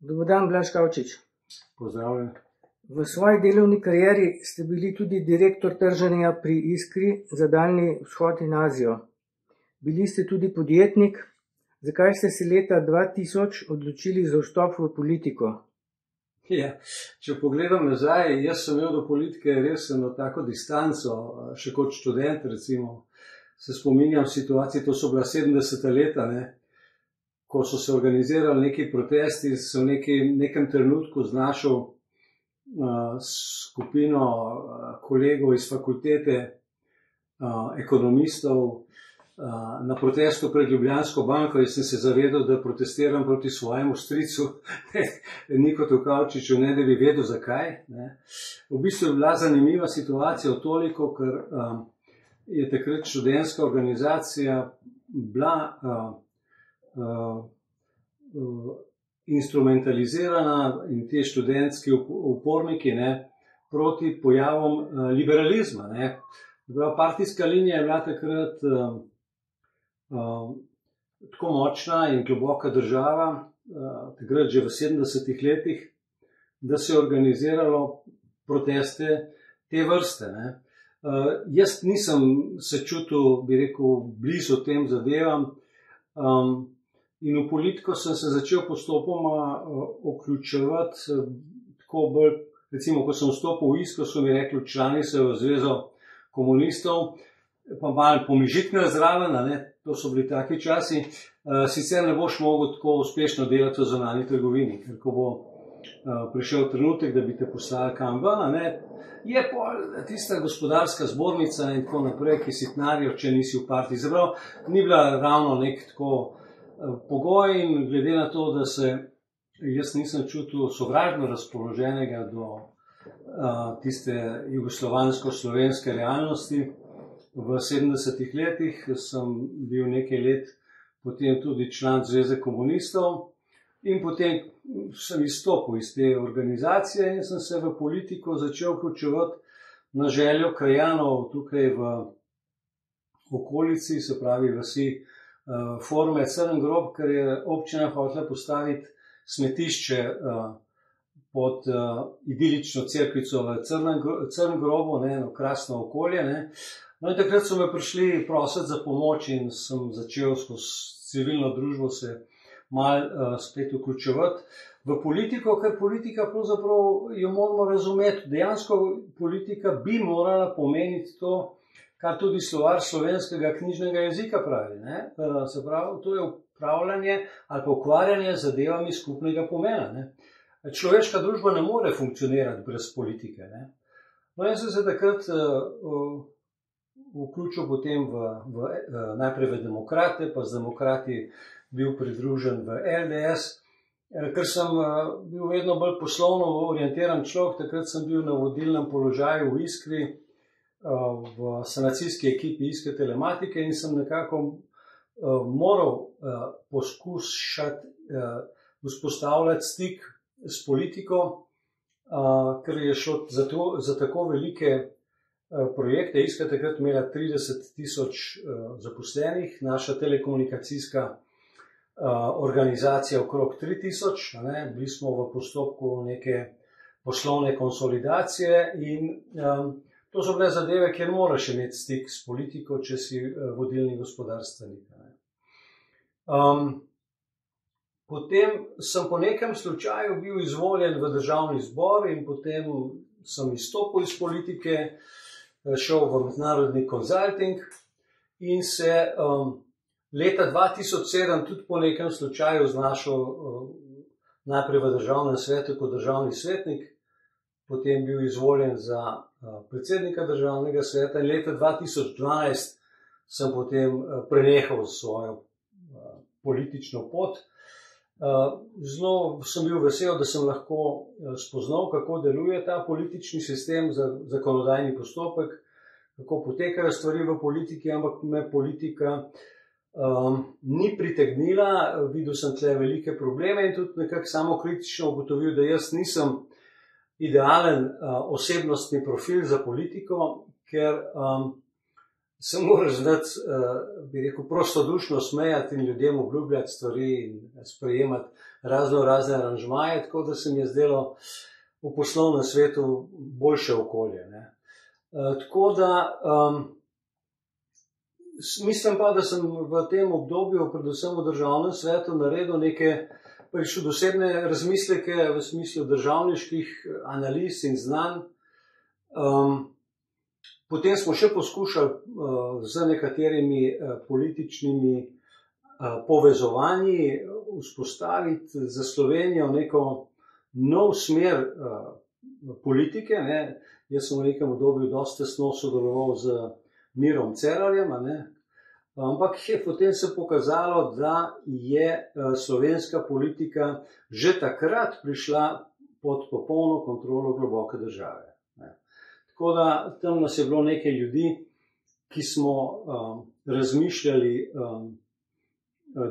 Dober dan, Blaž Kavčič. Pozdravljen. V svoji delovni karieri ste bili tudi direktor trženja pri Iskri za Daljni vzhod in Azijo. Bili ste tudi podjetnik. Zakaj ste se leta 2000 odločili za vstop v politiko? Ja, če pogledam nazaj, jaz sem imel do politike res eno tako distanco, še kot študent recimo. Se spominjam situacije, to so bila 70. leta, ko so se organizirali neki protesti, sem v nekem trenutku znašel skupino kolegov iz fakultete, ekonomistov, na protestu pred Ljubljansko banko in sem se zavedal, da protestiram proti svojemu stricu Nikotu Kavčiču, ne da bi vedel zakaj. V bistvu je bila zanimiva situacija toliko, ker je takrat študentska organizacija bila instrumentalizirana in te študentski uporniki proti pojavom liberalizma. Partijska linija je bila takrat tako močna in globoka država, takrat že v 70. letih, da se je organiziralo proteste te vrste. Jaz nisem se čutil, bi rekel, blizu tem zadevam in v politiko sem se začel postopoma vključevati tako bolj, recimo, ko sem vstopil v Iskro, so mi rekli, člani se v Zvezo komunistov, pa malo pomižiknili zraven, to so bili taki časi, sicer ne boš mogel tako uspešno delati v zunanji trgovini, ker ko bo prišel trenutek, da bi te poslali kam ven, je tista gospodarska zbornica in tako naprej, ki sitnarijo, če nisi v partiji. Zaprav, ni bila ravno nek tako pogoj in glede na to, da se jaz nisem čutil sovražno razpoloženega do tiste jugoslovansko-slovenske realnosti. V 70. letih sem bil nekaj let potem tudi član Zveze komunistov in potem sem izstopil iz te organizacije in sem se v politiko začel vključevati na željo krajanov tukaj v okolici, se pravi vasi Forme Crn grob, ker je občina hotela postaviti smetišče pod idilično cerkvico v Crn grobu, eno krasno okolje. No in takrat so me prišli prositi za pomoč in sem začel skozi civilno družbo se malo spet vključevati v politiko, ker politika pravzaprav jo moramo razumeti. Dejansko politika bi morala pomeniti to, kar tudi slovar slovenskega knjižnega jezika pravi. Se pravi, to je upravljanje ali pa ukvarjanje z zadevami skupnega pomena. Človeška družba ne more funkcionirati brez politike. No, jaz sem se takrat vključil potem najprej v demokrate, pa z demokrati bil pridružen v LDS, ker sem bil vedno bolj poslovno orientiran človek. Takrat sem bil na vodilnem položaju v Iskri, v sanacijski ekipi Iskre telematike in sem nekako moral poskušati vzpostavljati stik s politiko, ker je šlo za tako velike projekte. Iskra takrat imela 30.000 zaposlenih, naša telekomunikacijska organizacija okrog 3.000. Bili smo v postopku neke poslovne konsolidacije in to so bile zadeve, kjer moraš imeti stik s politiko, če si vodilni gospodarstvenik. Potem sem po nekem slučaju bil izvoljen v državni zbor in potem sem izstopil iz politike, šel v mednarodni konzulting in se leta 2007 tudi po nekem slučaju znašel najprej v državnem svetu kot državni svetnik, potem bil izvoljen za predsednika državnega sveta in leta 2012 sem potem prenehal svojo politično pot. Zelo sem bil vesel, da sem lahko spoznal, kako deluje ta politični sistem, zakonodajni postopek, kako potekajo stvari v politiki, ampak me politika ni pritegnila. Videl sem tle velike probleme in tudi nekako samokritično ugotovil, da jaz nisem idealen osebnostni profil za politiko, ker se moraš znati, bi rekel, prostodušno smejati in ljudem obljubljati stvari in sprejemati razne aranžmaje, tako da se mi je zdelo v poslovnem svetu boljše okolje, ne. Tako da mislim pa, da sem v tem obdobju, predvsem v državnem svetu, naredil neke še dosebne razmisleke v smislu državniških analiz in znanj. Potem smo še poskušali z nekaterimi političnimi povezovanji vzpostaviti za Slovenijo neko nov smer politike, ne. Jaz sem v nekem obdobju dosti tesno sodeloval z Mirom Cerarjem, ampak je potem se pokazalo, da je slovenska politika že takrat prišla pod popolno kontrolo globoke države. Tako da tam nas je bilo nekaj ljudi, ki smo razmišljali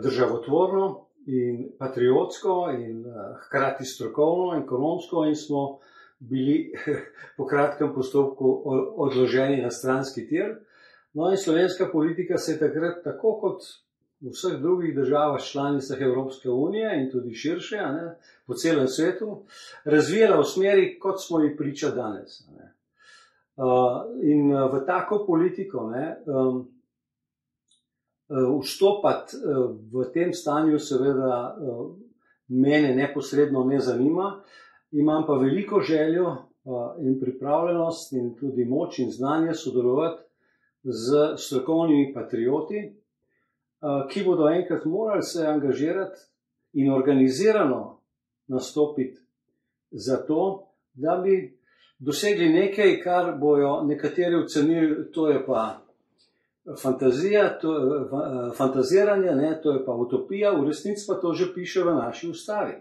državotvorno in patriotsko in hkrati strokovno in ekonomsko in smo bili po kratkem postopku odloženi na stranski tir. No in slovenska politika se je takrat, tako kot v vseh drugih državah članicah Evropske unije in tudi širše, po celem svetu, razvijala v smeri, kot smo ji priča danes. In v tako politiko vstopati v tem stanju seveda mene neposredno ne zanima, imam pa veliko željo in pripravljenost in tudi moč in znanje sodelovati z strokovnimi patrioti, ki bodo enkrat morali se angažirati in organizirano nastopiti za to, da bi dosegli nekaj, kar bojo nekateri ocenili, to je pa fantazija, fantaziranje, ne, to je pa utopija, v resnici pa to že piše v naši ustavi.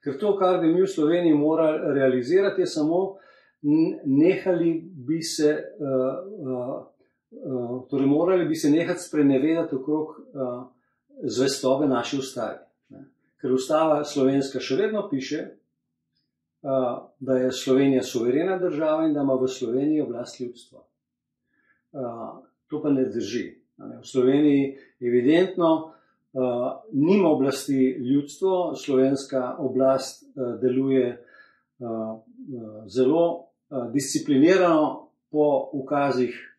Ker to, kar bi mi v Sloveniji morali realizirati, je samo morali bi se nehati sprenevedati okrog zvestobe naši ustavi. Ker ustava slovenska še vedno piše, da je Slovenija suverena država in da ima v Sloveniji oblast ljudstvo. To pa ne drži. V Sloveniji evidentno nima oblasti ljudstvo, slovenska oblast deluje zelo disciplinirano po ukazih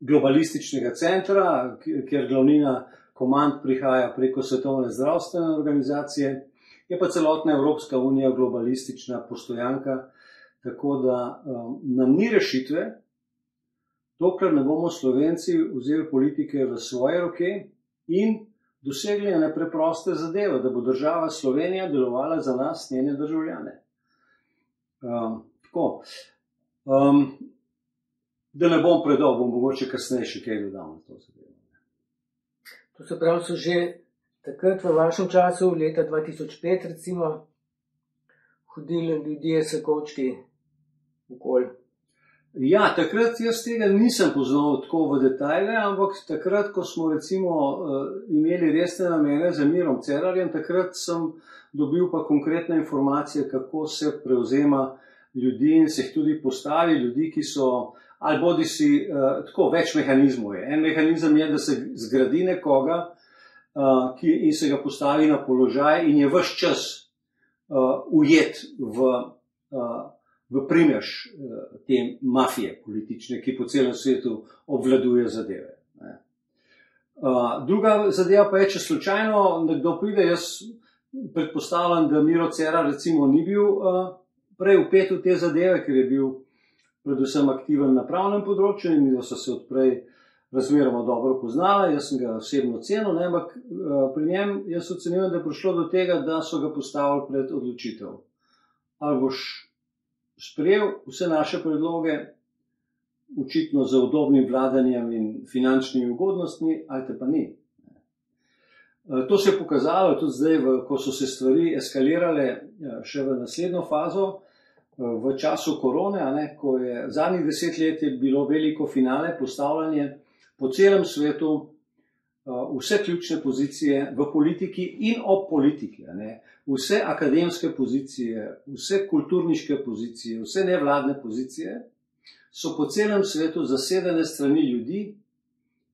globalističnega centra, kjer glavnina komand prihaja preko Svetovne zdravstvene organizacije, je pa celotna Evropska unija globalistična postojanka, tako da nam ni rešitve, dokler ne bomo Slovenci vzeli politike v svoje roke in dosegli ene preproste zadeve, da bo država Slovenija delovala za nas, njene državljane. Tako. Da ne bom predolg, bom mogoče kasneje še kaj dodal na to zadevo. To se pravi, so že takrat v vašem času, leta 2005 recimo, hodili ljudje s kovčki okoli. Ja, takrat jaz tega nisem poznal tako v detajle, ampak takrat, ko smo recimo imeli resne namene z Mirom Cerarjem, takrat sem dobil pa konkretne informacije, kako se prevzema ljudi in se jih tudi postavi, ljudi, ki so, ali bodi si tako, več mehanizmov je. En mehanizem je, da se zgradi nekoga in se ga postavi na položaj in je ves čas ujet v primež te mafije politične, ki po celem svetu obvladuje zadeve. Druga zadeva pa je, če slučajno nekdo pride, jaz predpostavljam, da Miro Cerar recimo ni bil prej vpet v te zadeve, ker je bil predvsem aktiven na pravnem področju in da so se odprej razmeroma dobro poznala, jaz sem ga osebno cenil, ampak pri njem jaz ocenjujem, da je prišlo do tega, da so ga postavili pred odločitev. Ali boš sprejel vse naše predloge, očitno z udobnim vladanjem in finančnimi ugodnostmi, ali te pa ni. To se je pokazalo tudi zdaj, ko so se stvari eskalirale še v naslednjo fazo, v času korone, ko je zadnjih 10 let je bilo veliko finale, postavljanje po celem svetu, vse ključne pozicije v politiki in ob politiki, vse akademske pozicije, vse kulturniške pozicije, vse nevladne pozicije so po celem svetu zasedene strani ljudi,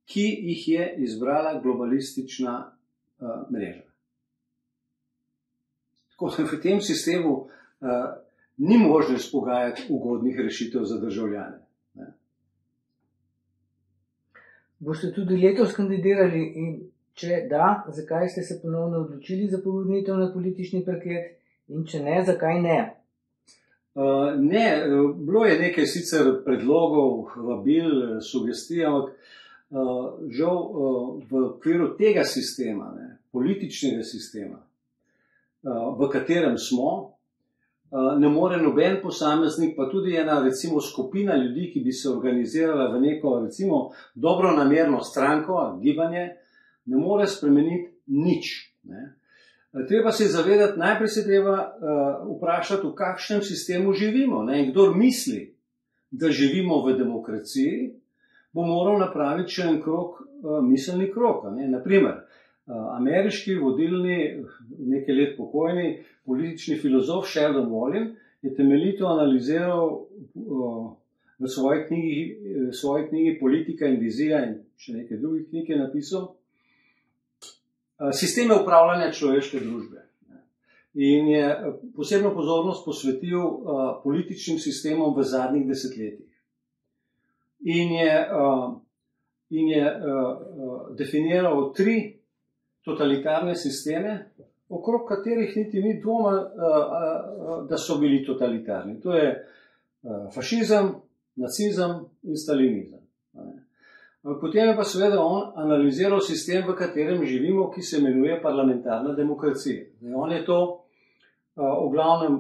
ki jih je izbrala globalistična mreža. Tako da v tem sistemu ni možno izpogajati ugodnih rešitev za državljane. Boste tudi letos kandidirali in če da, zakaj ste se ponovno odločili za povrnitev na politični parket in če ne, zakaj ne? Ne, bilo je nekaj sicer predlogov, vabil, sugestij, ampak žal v okviru tega sistema, političnega sistema, v katerem smo, ne more noben posameznik, pa tudi ena recimo skupina ljudi, ki bi se organizirala v neko recimo dobronamerno stranko, gibanje, ne more spremeniti nič. Treba se zavedati, najprej se treba vprašati, v kakšnem sistemu živimo. In kdor misli, da živimo v demokraciji, bo moral napraviti še en miselni krog. Naprimer, ameriški vodilni, nekaj let pokojni, politični filozof Sheldon Wolin je temeljito analiziral v svoji knjigi Politika in vizija in še nekaj drugih knjig je napisal sisteme upravljanja človeške družbe. In je posebno pozornost posvetil političnim sistemom v zadnjih desetletjih. In je definiral 3 totalitarne sisteme, okrog katerih niti ni dvoma, da so bili totalitarni. To je fašizem, nacizem in stalinizem. Potem je pa seveda on analiziral sistem, v katerem živimo, ki se imenuje parlamentarna demokracija. On je to v glavnem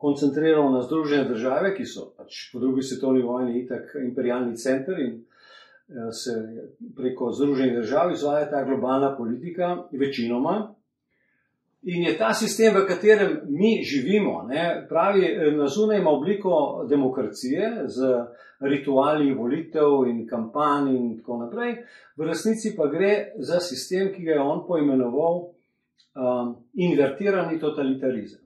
koncentriral na Združene države, ki so pač po drugi svetovni vojni itak imperialni center in se preko Združenih držav izvaja ta globalna politika večinoma. In je ta sistem, v katerem mi živimo, pravi, na zunaj ima obliko demokracije z rituali volitev in kampanj in tako naprej. V resnici pa gre za sistem, ki ga je on poimenoval invertirani totalitarizem.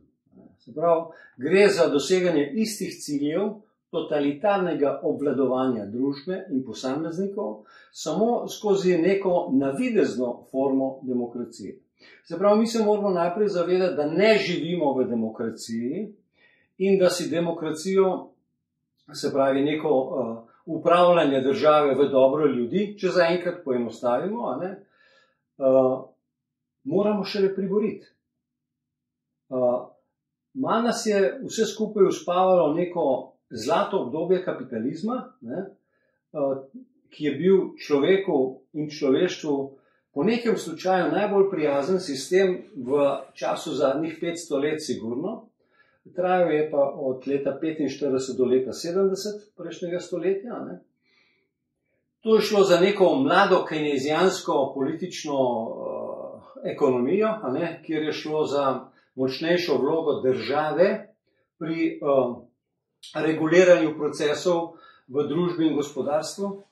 Se pravi, gre za doseganje istih ciljev totalitarnega obvladovanja družbe in posameznikov, samo skozi neko navidezno formo demokracije. Se pravi, mi se moramo najprej zavedati, da ne živimo v demokraciji in da si demokracijo, se pravi, neko upravljanje države v dobro ljudi, če zaenkrat poenostavimo, moramo šele priboriti. Malo nas je vse skupaj uspavalo neko zlato obdobje kapitalizma, ki je bil človeku in človeštvu po nekem slučaju najbolj prijazen sistem v času zadnjih 500 let sigurno. Trajal je pa od leta 45 do leta 70 prejšnjega stoletja. To je šlo za neko mlado kejnezijansko politično ekonomijo, kjer je šlo za močnejšo vlogo države pri reguliranju procesov v družbi in gospodarstvu.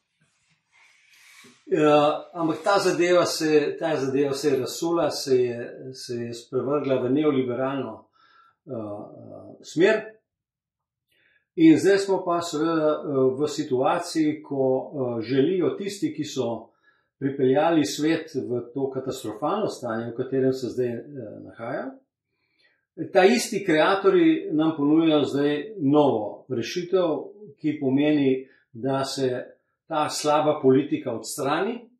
Ampak ta zadeva se je razsula, se je sprevrgla v neoliberalno smer. In zdaj smo pa seveda v situaciji, ko želijo tisti, ki so pripeljali svet v to katastrofalno stanje, v katerem se zdaj nahaja. Ta isti kreatorji nam ponujajo zdaj novo rešitev, ki pomeni, da se ta slaba politika odstrani,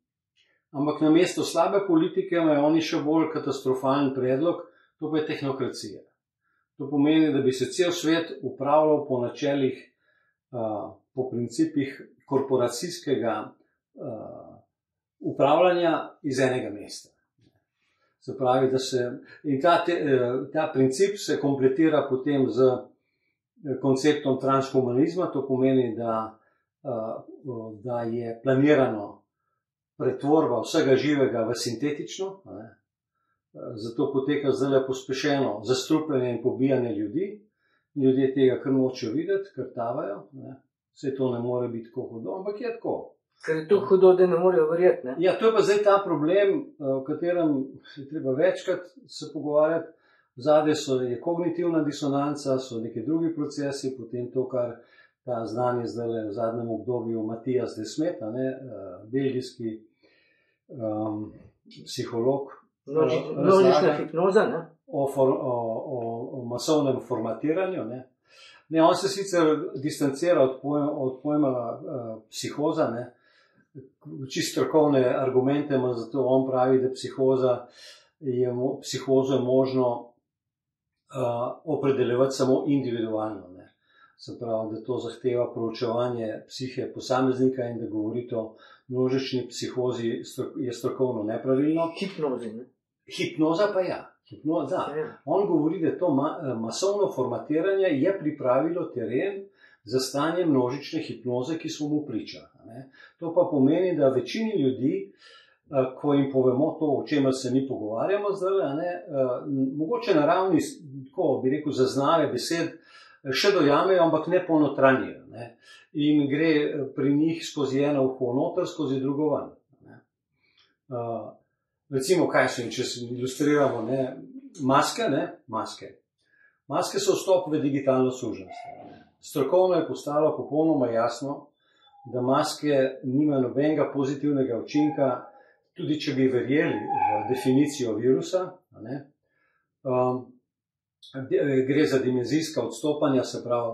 ampak namesto slabe politike imajo oni še bolj katastrofalen predlog, to pa je tehnokracija. To pomeni, da bi se cel svet upravljal po načelih, po principih korporacijskega upravljanja iz enega mesta. Se pravi, in ta princip se kompletira potem z konceptom transhumanizma, to pomeni, da je planirano pretvorba vsega živega v sintetično, zato poteka zdaj pospešeno zastrupljanje in pobijanje ljudi. Ljudje tega kar nočejo videti, ker tavajo. Vse to ne more biti tako hudo, ampak je tako. Ker je to hudo, da ne morejo verjeti. Ja, to je pa zdaj ta problem, o katerem je treba večkrat se pogovarjati. Zadaj je kognitivna disonanca, so neki drugi procesi, potem to, kar ta znani zdaj v zadnjem obdobju Matijas Desmet, belgijski psiholog. Množična hipnoza, ne? O masovnem formatiranju. Ne, on se sicer distancira od pojma psihoza, ne. Čisto strokovne argumente ima, zato on pravi, da psihozo je možno opredeljevati samo individualno. Ne. Se pravi, da to zahteva proučevanje psihe posameznika in da govoriti o množični psihozi je strokovno nepravilno. Hipnozi, ne? Hipnoza pa ja. On govori, da to masovno formatiranje je pripravilo teren za stanje množične hipnoze, ki smo mu priča. To pa pomeni, da večini ljudi, ko jim povemo to, o čemer se mi pogovarjamo zdaj, mogoče na ravni, tako bi rekel, zaznave besed, še dojamejo, ampak ne ponotranjijo. In gre pri njih skozi eno uho noter, skozi drugo ven. Recimo, kaj so, če se ilustriramo, maske. Maske so vstop v digitalno suženjstvo. Strokovno je postalo popolnoma jasno, da maske nima nobenega pozitivnega učinka, tudi če bi verjeli v definicijo virusa. Gre za dimenzijska odstopanja, se pravi,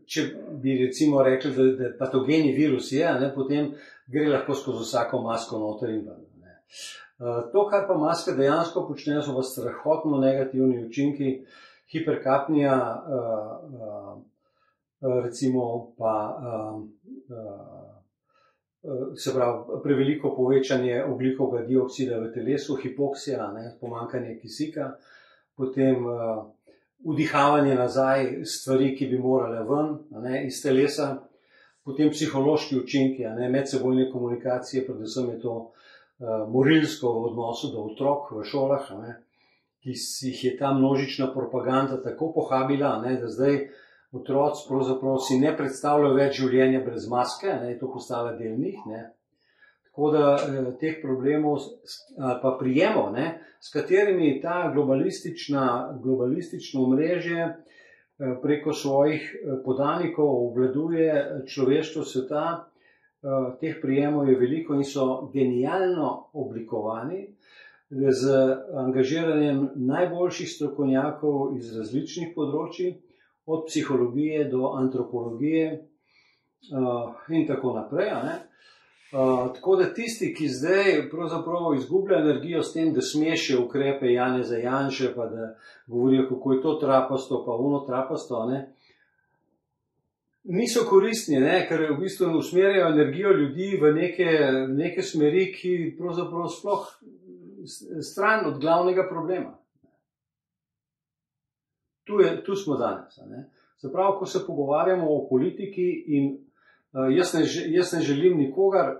če bi recimo rekli, da patogeni virus je, potem gre lahko skozi vsako masko noter in ven. To, kar pa maske dejansko počnejo, so pa strahotno negativni učinki, hiperkapnija, recimo pa se pravi preveliko povečanje ogljikovega dioksida v telesu, hipoksija, pomanjkanje kisika, potem vdihavanje nazaj stvari, ki bi morale ven iz telesa, potem psihološki učinki, medsebojne komunikacije, predvsem je to morilsko v odnosu do otrok v šolah, ki jih je ta množična propaganda tako pohabila, da zdaj otroci pravzaprav si ne predstavljajo več življenja brez maske, je to postala del njih. Tako da teh problemov ali pa prijemov, s katerimi ta globalistično omrežje preko svojih podanikov obvladuje človeštvo sveta, teh prijemov je veliko in so genialno oblikovani z angažiranjem najboljših strokovnjakov iz različnih področji, od psihologije do antropologije in tako naprej. Tako da tisti, ki zdaj pravzaprav izgublja energijo s tem, da smešijo ukrepe Janeza Janše, pa da govorijo, kako je to trapasto, pa ono trapasto, niso koristni, ker v bistvu usmerjajo energijo ljudi v neke smeri, ki pravzaprav sploh stran od glavnega problema. Tu smo danes. Se pravi, ko se pogovarjamo o politiki in jaz ne želim nikogar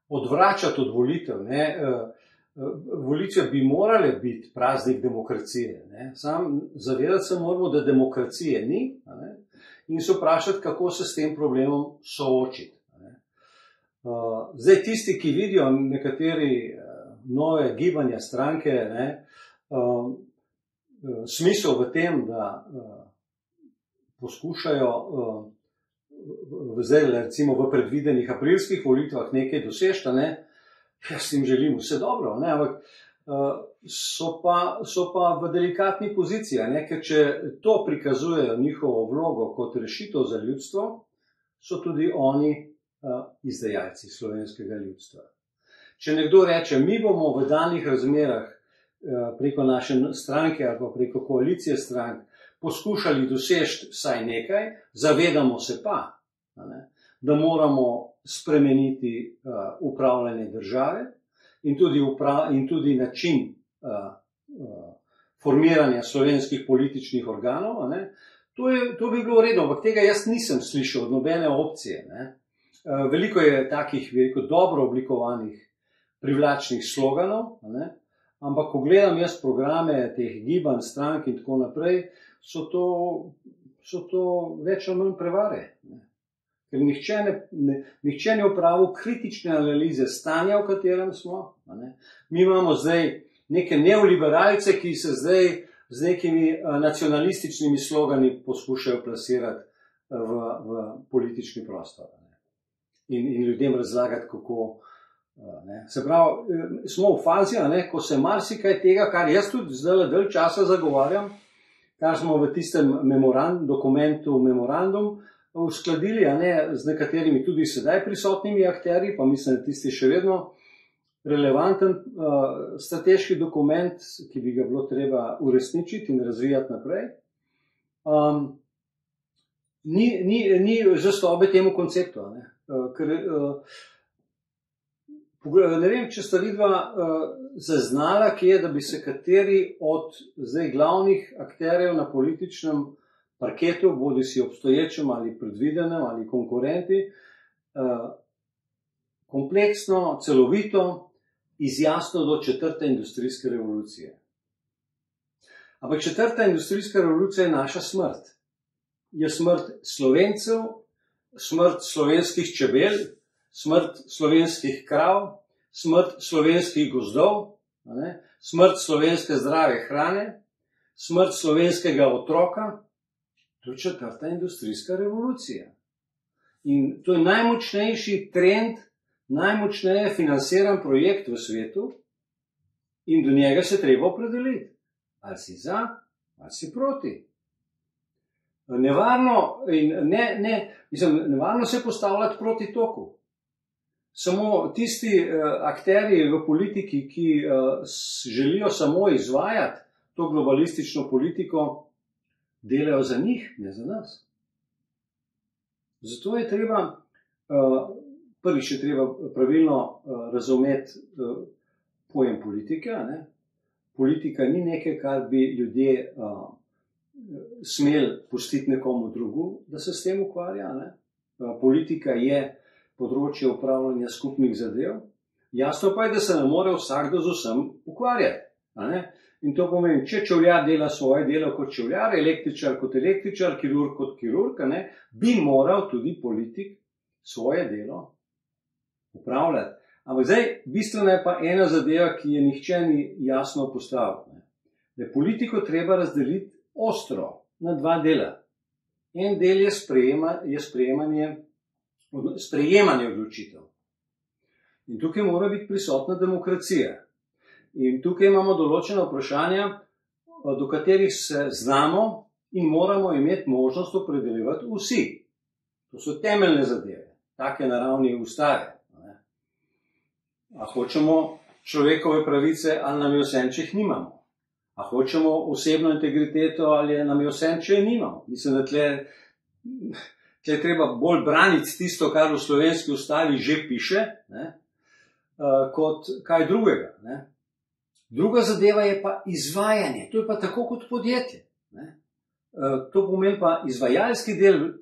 odvračati od volitev. Volitve bi morale biti praznik demokracije. Sam zavedati se moramo, da demokracije ni, in se vprašati, kako se s tem problemom soočiti. Zdaj tisti, ki vidijo nekateri nove gibanja, stranke, smisel v tem, da poskušajo zdaj recimo v predvidenih aprilskih volitvah nekaj dosežeti, jaz jim želim vse dobro, ampak so pa v delikatni poziciji, ker če to prikazujejo njihovo vlogo kot rešitev za ljudstvo, so tudi oni izdajalci slovenskega ljudstva. Če nekdo reče, mi bomo v danih razmerah preko naše stranke ali pa preko koalicije strank poskušali doseči vsaj nekaj, zavedamo se pa, da moramo spremeniti upravljanje države in tudi način formiranja slovenskih političnih organov. To bi bilo v redu, ampak tega jaz nisem slišal od nobene opcije. Veliko je takih, dobro oblikovanih, privlačnih sloganov, ampak ko gledam jaz programe teh gibanj, strank in tako naprej, so to več ali manj prevare. Ker nihče ne opravil kritične analize stanja, v katerem smo. Mi imamo zdaj neke neoliberalce, ki se zdaj z nekimi nacionalističnimi slogani poskušajo plasirati v politični prostor. In ljudem razlagati, kako. Se pravi, smo v fazi, ko se marsikaj tega, kar jaz tudi zdaj dalj časa zagovarjam, kar smo v tistem dokumentu memorandum uskladili, z nekaterimi tudi sedaj prisotnimi akterji, pa mislim, da tisti še vedno relevanten strateški dokument, ki bi ga bilo treba uresničiti in razvijati naprej. Ni zvestobe temu konceptu. Ker ne vem, če sta vidva zaznala, da bi se kateri od zdaj glavnih akterjev na političnem parketu, bodi si obstoječem ali predvidenem ali konkurenti, kompleksno, celovito izjasnil do 4. industrijske revolucije. Ampak 4. industrijska revolucija je naša smrt. Je smrt Slovencev, smrt slovenskih čebel, smrt slovenskih krav, smrt slovenskih gozdov, smrt slovenske zdrave hrane, smrt slovenskega otroka. To je 4. industrijska revolucija. In to je najmočnejši trend, najmočneje financiran projekt v svetu in do njega se treba opredeliti. Ali si za, ali si proti. Nevarno se postavljati proti toku. Samo tisti akterji v politiki, ki želijo samo izvajati to globalistično politiko, delajo za njih, ne za nas. Zato je treba, prvič je treba pravilno razumeti pojem politike. Politika ni nekaj, kar bi ljudje smeli pustiti nekomu drugu, da se s tem ukvarja. Politika je področje upravljanja skupnih zadev. Jasno pa je, da se ne more vsakdo z vsem ukvarjati. In to pomeni, če čevljar dela svoje delo kot čevljar, električar kot električar, kirurg kot kirurg, bi moral tudi politik svoje delo upravljati. Ampak zdaj, bistvena je pa ena zadeva, ki je nihče ni jasno postavil. Da je politiko treba razdeliti ostro na dva dela. En del je sprejemanje odločitev. In tukaj mora biti prisotna demokracija. In tukaj imamo določena vprašanja, do katerih se znamo in moramo imeti možnost opredeljevati vsi. To so temeljne zadeve, take na ravni ustave. A hočemo človekove pravice, ali nam je vseeno, če jih nimamo? A hočemo osebno integriteto, ali nam je vseeno, če jih nimamo? Mislim, da tle je treba bolj braniti tisto, kar v slovenski ustavi že piše, kot kaj drugega. Druga zadeva je pa izvajanje. To je pa tako kot podjetje. To pomeni pa izvajalski del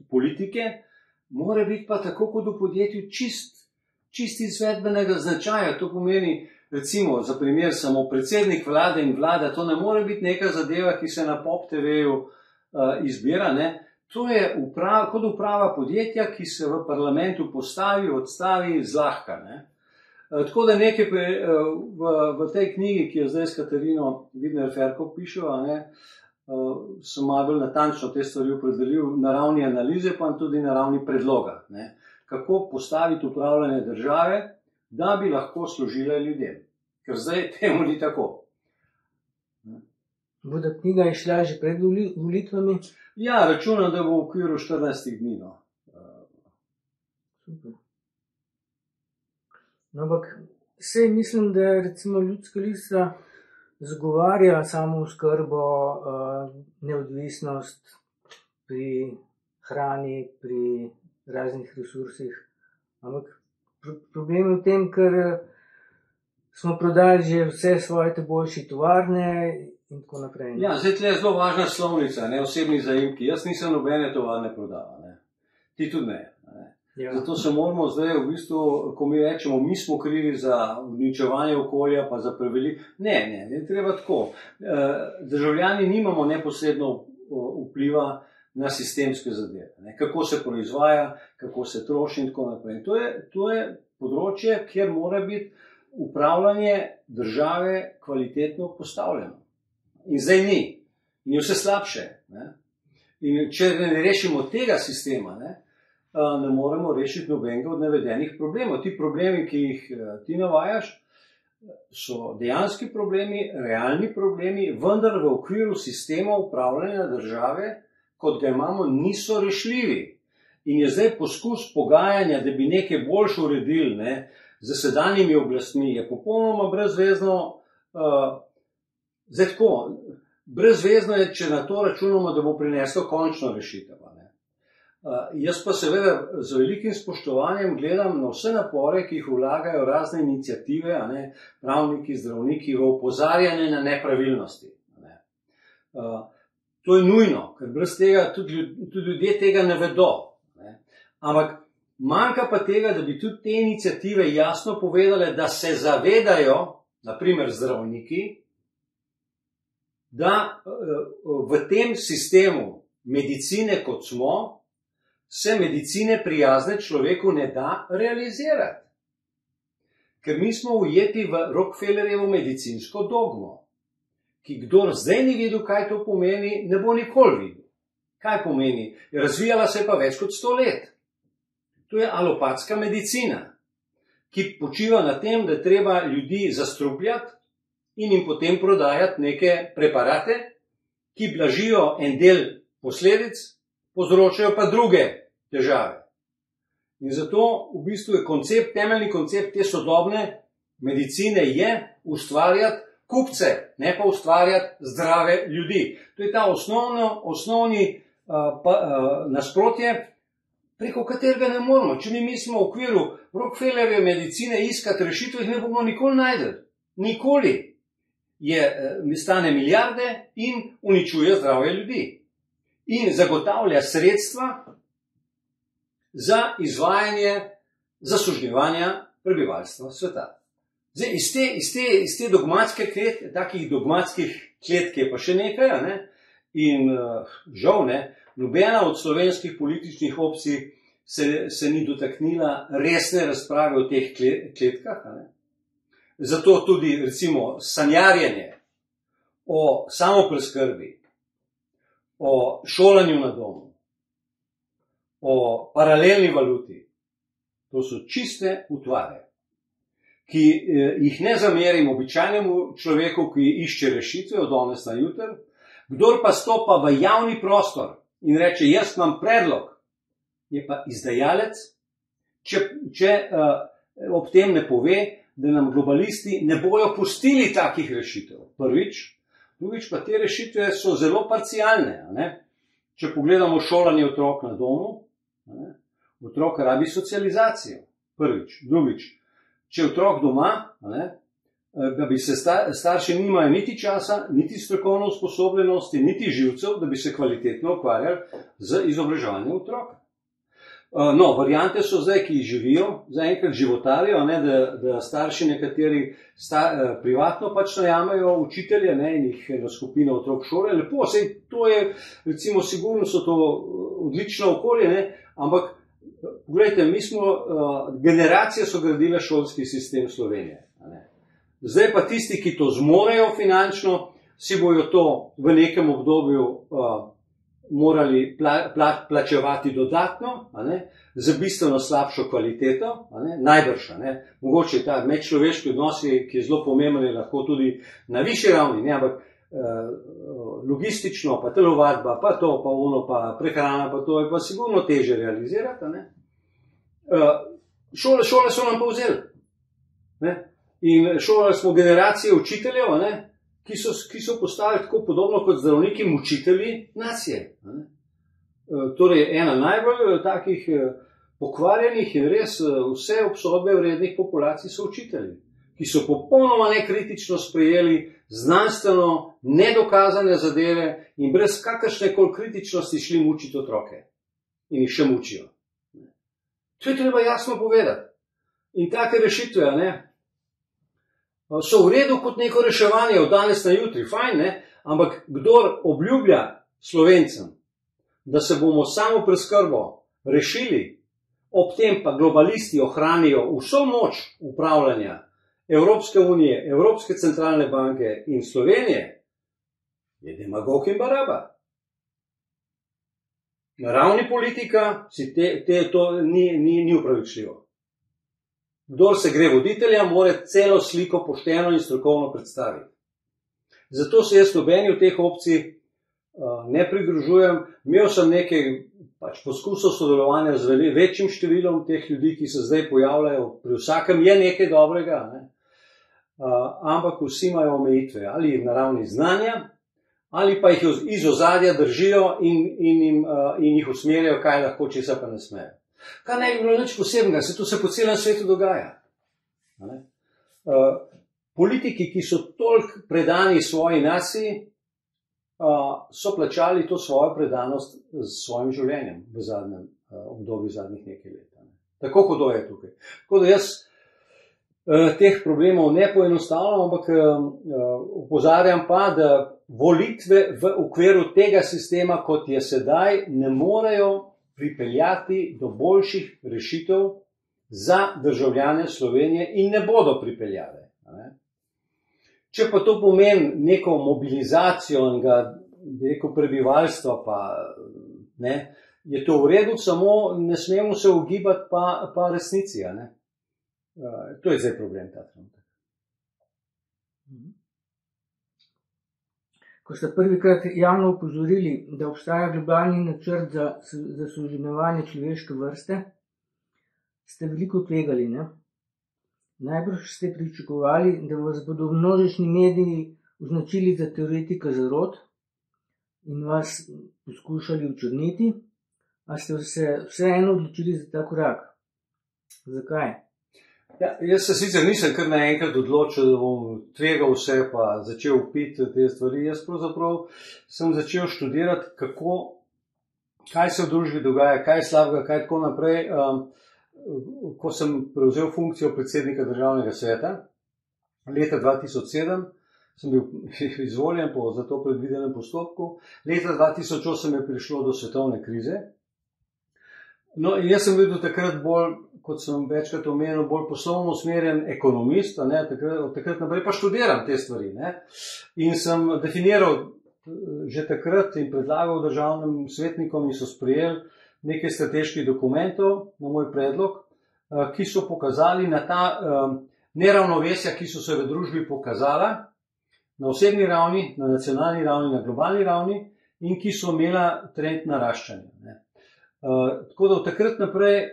politike, mora biti pa tako kot v podjetju čist izvedbenega značaja. To pomeni, recimo, za primer samo predsednik vlade in vlada, to ne more biti neka zadeva, ki se na Pop TV-ju izbira. To je kot uprava podjetja, ki se v parlamentu postavi, odstavi zlahka. Tako da nekaj v tej knjigi, ki jo zdaj s Katarino Vidner-Ferkov pišejo, sem malo bolj natančno te stvari opredelil na ravni analize, pa tudi na ravni predloga. Kako postaviti upravljanje države, da bi lahko služile ljudem. Ker zdaj temu ni tako. Bodo knjiga išla že pred volitvami? Ja, računam, da bo v okviru 14 dni. Super. Ampak sej mislim, da recimo Ljudska lista zagovarja samo oskrbo, neodvisnost pri hrani, pri raznih resursih. Ampak problem je v tem, ker smo prodali že vse svoje te boljše tovarne in tako naprej. Ja, zdaj tle je zelo važna slovnica, osebni zaimki. Jaz nisem nobene tovarne prodal. Ti tudi ne. Ja. Zato se moramo zdaj v bistvu, ko mi rečemo, mi smo krivi za uničevanje okolja, pa za prevelik. Ne, treba tako. Državljani nimamo neposredno vpliva na sistemske zadeve. Kako se proizvaja, kako se troši in tako naprej. To je področje, kjer mora biti upravljanje države kvalitetno postavljeno. In zdaj ni. In je vse slabše. In če ne rešimo tega sistema, ne moremo rešiti nobenega od navedenih problemov. Ti problemi, ki jih ti navajaš, so dejanski problemi, realni problemi, vendar v okviru sistema upravljanja države, kot ga imamo, niso rešljivi. In je zdaj poskus pogajanja, da bi nekaj boljše uredili, z sedanjimi oblastmi, je popolnoma brezvezno. Zdaj tako, brezvezno je, če na to računamo, da bo prineslo končno rešitev. Jaz pa seveda z velikim spoštovanjem gledam na vse napore, ki jih vlagajo razne iniciative, pravniki, zdravniki, v opozarjanje na nepravilnosti. To je nujno, ker brez tega tudi ljudje tega ne vedo. Ampak manjka pa tega, da bi tudi te iniciative jasno povedale, da se zavedajo, naprimer zdravniki, da v tem sistemu medicine, kot smo, se medicine prijazne človeku ne da realizirati. Ker mi smo ujeti v Rockefellerjevo medicinsko dogmo, ki kdor zdaj ni videl, kaj to pomeni, ne bo nikoli videl. Kaj pomeni? Razvijala se pa več kot 100 let. To je alopatska medicina, ki počiva na tem, da treba ljudi zastrupljati in jim potem prodajati neke preparate, ki blažijo en del posledic, povzročajo pa druge težave. In zato v bistvu je temeljni koncept te sodobne medicine je ustvarjati kupce, ne pa ustvarjati zdrave ljudi. To je ta osnovni nasprotje, preko katerega ne moremo. Če mi mislimo v okviru Rockefellerjeve medicine iskati rešitev, jih ne bomo nikoli našli. Nikoli. Stane milijarde in uničuje zdravje ljudi. In zagotavlja sredstva za izvajanje zasužnjevanja prebivalstva sveta. Zdaj, iz te dogmatske kletke, takih dogmatskih kletk je pa še nekaj, in žal nobena od slovenskih političnih opcij se ni dotaknila resne razprave o teh kletkah. Zato tudi, recimo, sanjarjenje o samopreskrbi, o šolanju na domu, o paralelni valuti, to so čiste utvare, ki jih ne zamerim običajnemu človeku, ki išče rešitve od danes na jutri. Kdor pa stopa v javni prostor in reče, jaz imam predlog, je pa izdajalec, če ob tem ne pove, da nam globalisti ne bojo pustili takih rešitev. Prvič, drugič pa te rešitve so zelo parcialne. Če pogledamo šolanje otrok na domu, otrok rabi socializacijo. Prvič. Drugič, če otrok doma, da bi se starši nimajo niti časa, niti strokovne usposobljenosti, niti živcev, da bi se kvalitetno ukvarjali z izobraževanjem otroka. No, variante so zdaj, ki živijo, zaenkrat životarijo, da starši nekateri privatno pač najamejo učitelje in jih eno skupino otrok šole. Lepo, sej to je, recimo, sigurno so to odlično okolje, ampak pogledajte, mi smo, generacije so gradile šolski sistem Slovenije. Zdaj pa tisti, ki to zmorejo finančno, si bojo to v nekem obdobju morali plačevati dodatno, za bistveno slabšo kvaliteto, najbrž. Mogoče ta medčloveški odnos, ki je zelo pomemben, je lahko tudi na višji ravni, ampak logistično, pa telovadba, pa to, pa ono, pa prehrana, pa to je pa sigurno teže realizirati. Šole so nam pa vzeli. In šolali smo generacije učiteljev, ki so postali tako podobno kot zdravniki, mučitelji nacije. Torej, ena najbolj takih pokvarjenih in res vse obsodbe vrednih populacij so učitelji, ki so popolnoma nekritično sprejeli znanstveno nedokazane zadeve in brez kakršne koli kritičnosti šli mučiti otroke. In jih še mučijo. To je treba jasno povedati. In take rešitve, so v redu kot neko reševanje od danes na jutri, fajn, ampak kdor obljublja Slovencem, da se bomo samo preskrbo rešili, ob tem pa globalisti ohranijo vso moč upravljanja Evropske unije, Evropske centralne banke in Slovenije, je demagog in baraba. Na ravni politika si to ni upravičljivo. Kdor se gre voditelja, mora celo sliko pošteno in strokovno predstaviti. Zato se jaz nobeni od teh opcij ne pridružujem. Imel sem nekaj poskusov sodelovanja z večjim številom teh ljudi, ki se zdaj pojavljajo. Pri vsakem je nekaj dobrega, ne? Ampak vsi imajo omejitve, ali na ravni znanja, ali pa jih iz ozadja držijo in jih usmerjajo, kaj lahko, česa pa ne smejo. Kaj ne bi bilo nič posebnega, to se po celem svetu dogaja. Politiki, ki so toliko predani svoji naciji, so plačali to svojo predanost s svojim življenjem v zadnjem obdobju, zadnjih nekaj let. Tako hudo je tukaj. Tako da jaz teh problemov ne poenostavljam, ampak opozarjam pa, da volitve v okviru tega sistema, kot je sedaj, ne morejo pripeljati do boljših rešitev za državljane Slovenije in ne bodo pripeljale. Če pa to pomeni neko mobilizacijo prebivalstva, je to v redu, samo ne smemo se ugibati pa resnici. To je zdaj problem ta trenutek. Ko ste prvikrat javno opozorili, da obstaja globalni načrt za soživljanje človeške vrste, ste veliko tvegali, ne? Najbrž ste pričakovali, da vas bodo množični mediji označili za teoretika zarot in vas poskušali očrniti, a ste se vseeno odločili za ta korak. Zakaj? Ja, jaz se sicer nisem kar naenkrat odločil, da bom tvegal vse pa začel piti te stvari. Jaz pravzaprav sem začel študirati, kaj se v družbi dogaja, kaj je slabega, kaj tako naprej. Ko sem prevzel funkcijo predsednika Državnega sveta, leta 2007 sem bil izvoljen po za to predvidenem postopku, leta 2008 je prišlo do svetovne krize. No, in jaz sem bil do takrat bolj, kot sem večkrat omenil, bolj poslovno usmerjen ekonomist, od takrat naprej pa študiram te stvari. In sem definiral že takrat in predlagal državnim svetnikom in so sprejeli nekaj strateških dokumentov na moj predlog, ki so pokazali na ta neravnovesja, ki so se v družbi pokazala na osebni ravni, na nacionalni ravni, na globalni ravni in ki so imela trend naraščanja. Tako da od takrat naprej,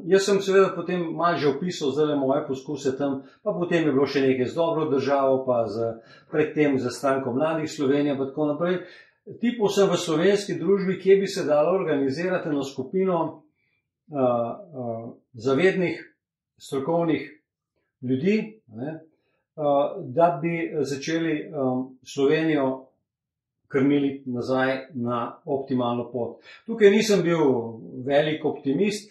jaz sem seveda potem malo že opisal zdaj moje poskuse tam, pa potem je bilo še nekaj z dobro državo, pa predtem za stranko Mladih Slovenije, pa tako naprej. Tipal sem v slovenski družbi, kje bi se dalo organizirati eno skupino zavednih, strokovnih ljudi, da bi začeli Slovenijo krmili nazaj na optimalno pot. Tukaj nisem bil velik optimist.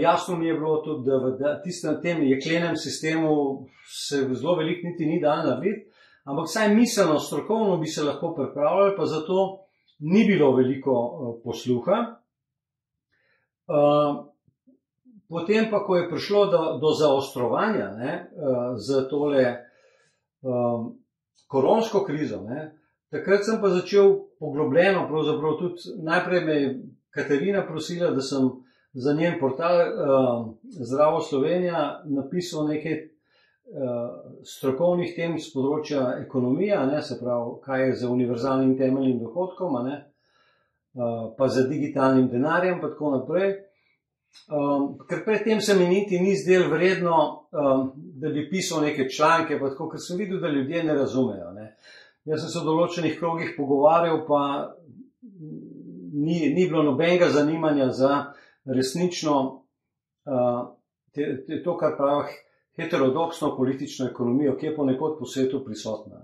Jasno mi je bilo tudi, da v tem jeklenem sistemu se zelo veliko niti ni dal narediti, ampak vsaj miselno, strokovno bi se lahko pripravljali, pa zato ni bilo veliko posluha. Potem pa, ko je prišlo do zaostrovanja z tole koronsko krizo, takrat sem pa začel poglobljeno, pravzaprav tudi najprej me je Katarina prosila, da sem za njen portal Zdravo Slovenija napisal nekaj strokovnih tem z področja ekonomije, se pravi, kaj je za univerzalnim temeljnim dohodkom, pa za digitalnim denarjem, pa tako naprej. Ker predtem se mi niti ni zdelo vredno, da bi pisal neke članke, pa tako, ker sem videl, da ljudje ne razumejo. Jaz sem se v določenih krogih pogovarjal, pa ni bilo nobenega zanimanja za resnično to, kar pravi heterodoksno politično ekonomijo, ki je ponekod po svetu prisotna.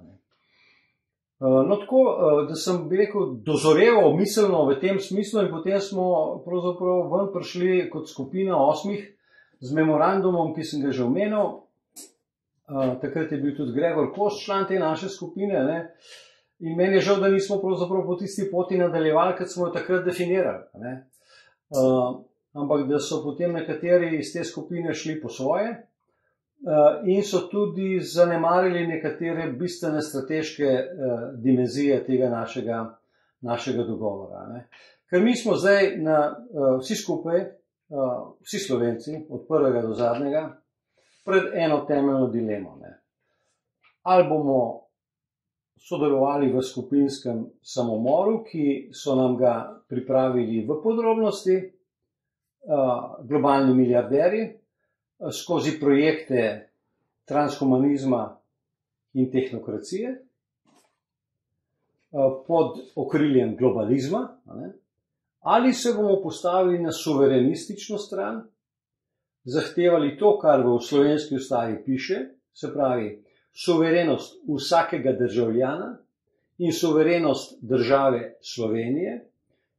No tako, da sem bi rekel, dozoreval miselno v tem smislu in potem smo pravzaprav ven prišli kot skupina 8 z memorandumom, ki sem ga že omenil. Takrat je bil tudi Gregor Kost član te naše skupine, in meni je žal, da nismo pravzaprav po tisti poti nadaljevali, kot smo jo takrat definirali. Ampak da so potem nekateri iz te skupine šli po svoje in so tudi zanemarili nekatere bistvene strateške dimenzije tega našega dogovora. Ker mi smo zdaj vsi skupaj, vsi Slovenci, od prvega do zadnjega, pred eno temeljno dilemo. Ne. Ali bomo sodelovali v skupinskem samomoru, ki so nam ga pripravili v podrobnosti, globalni milijarderji, skozi projekte transhumanizma in tehnokracije, pod okriljem globalizma, ali se bomo postavili na suverenistično stran, zahtevali to, kar v slovenski ustavi piše, se pravi suverenost vsakega državljana in suverenost države Slovenije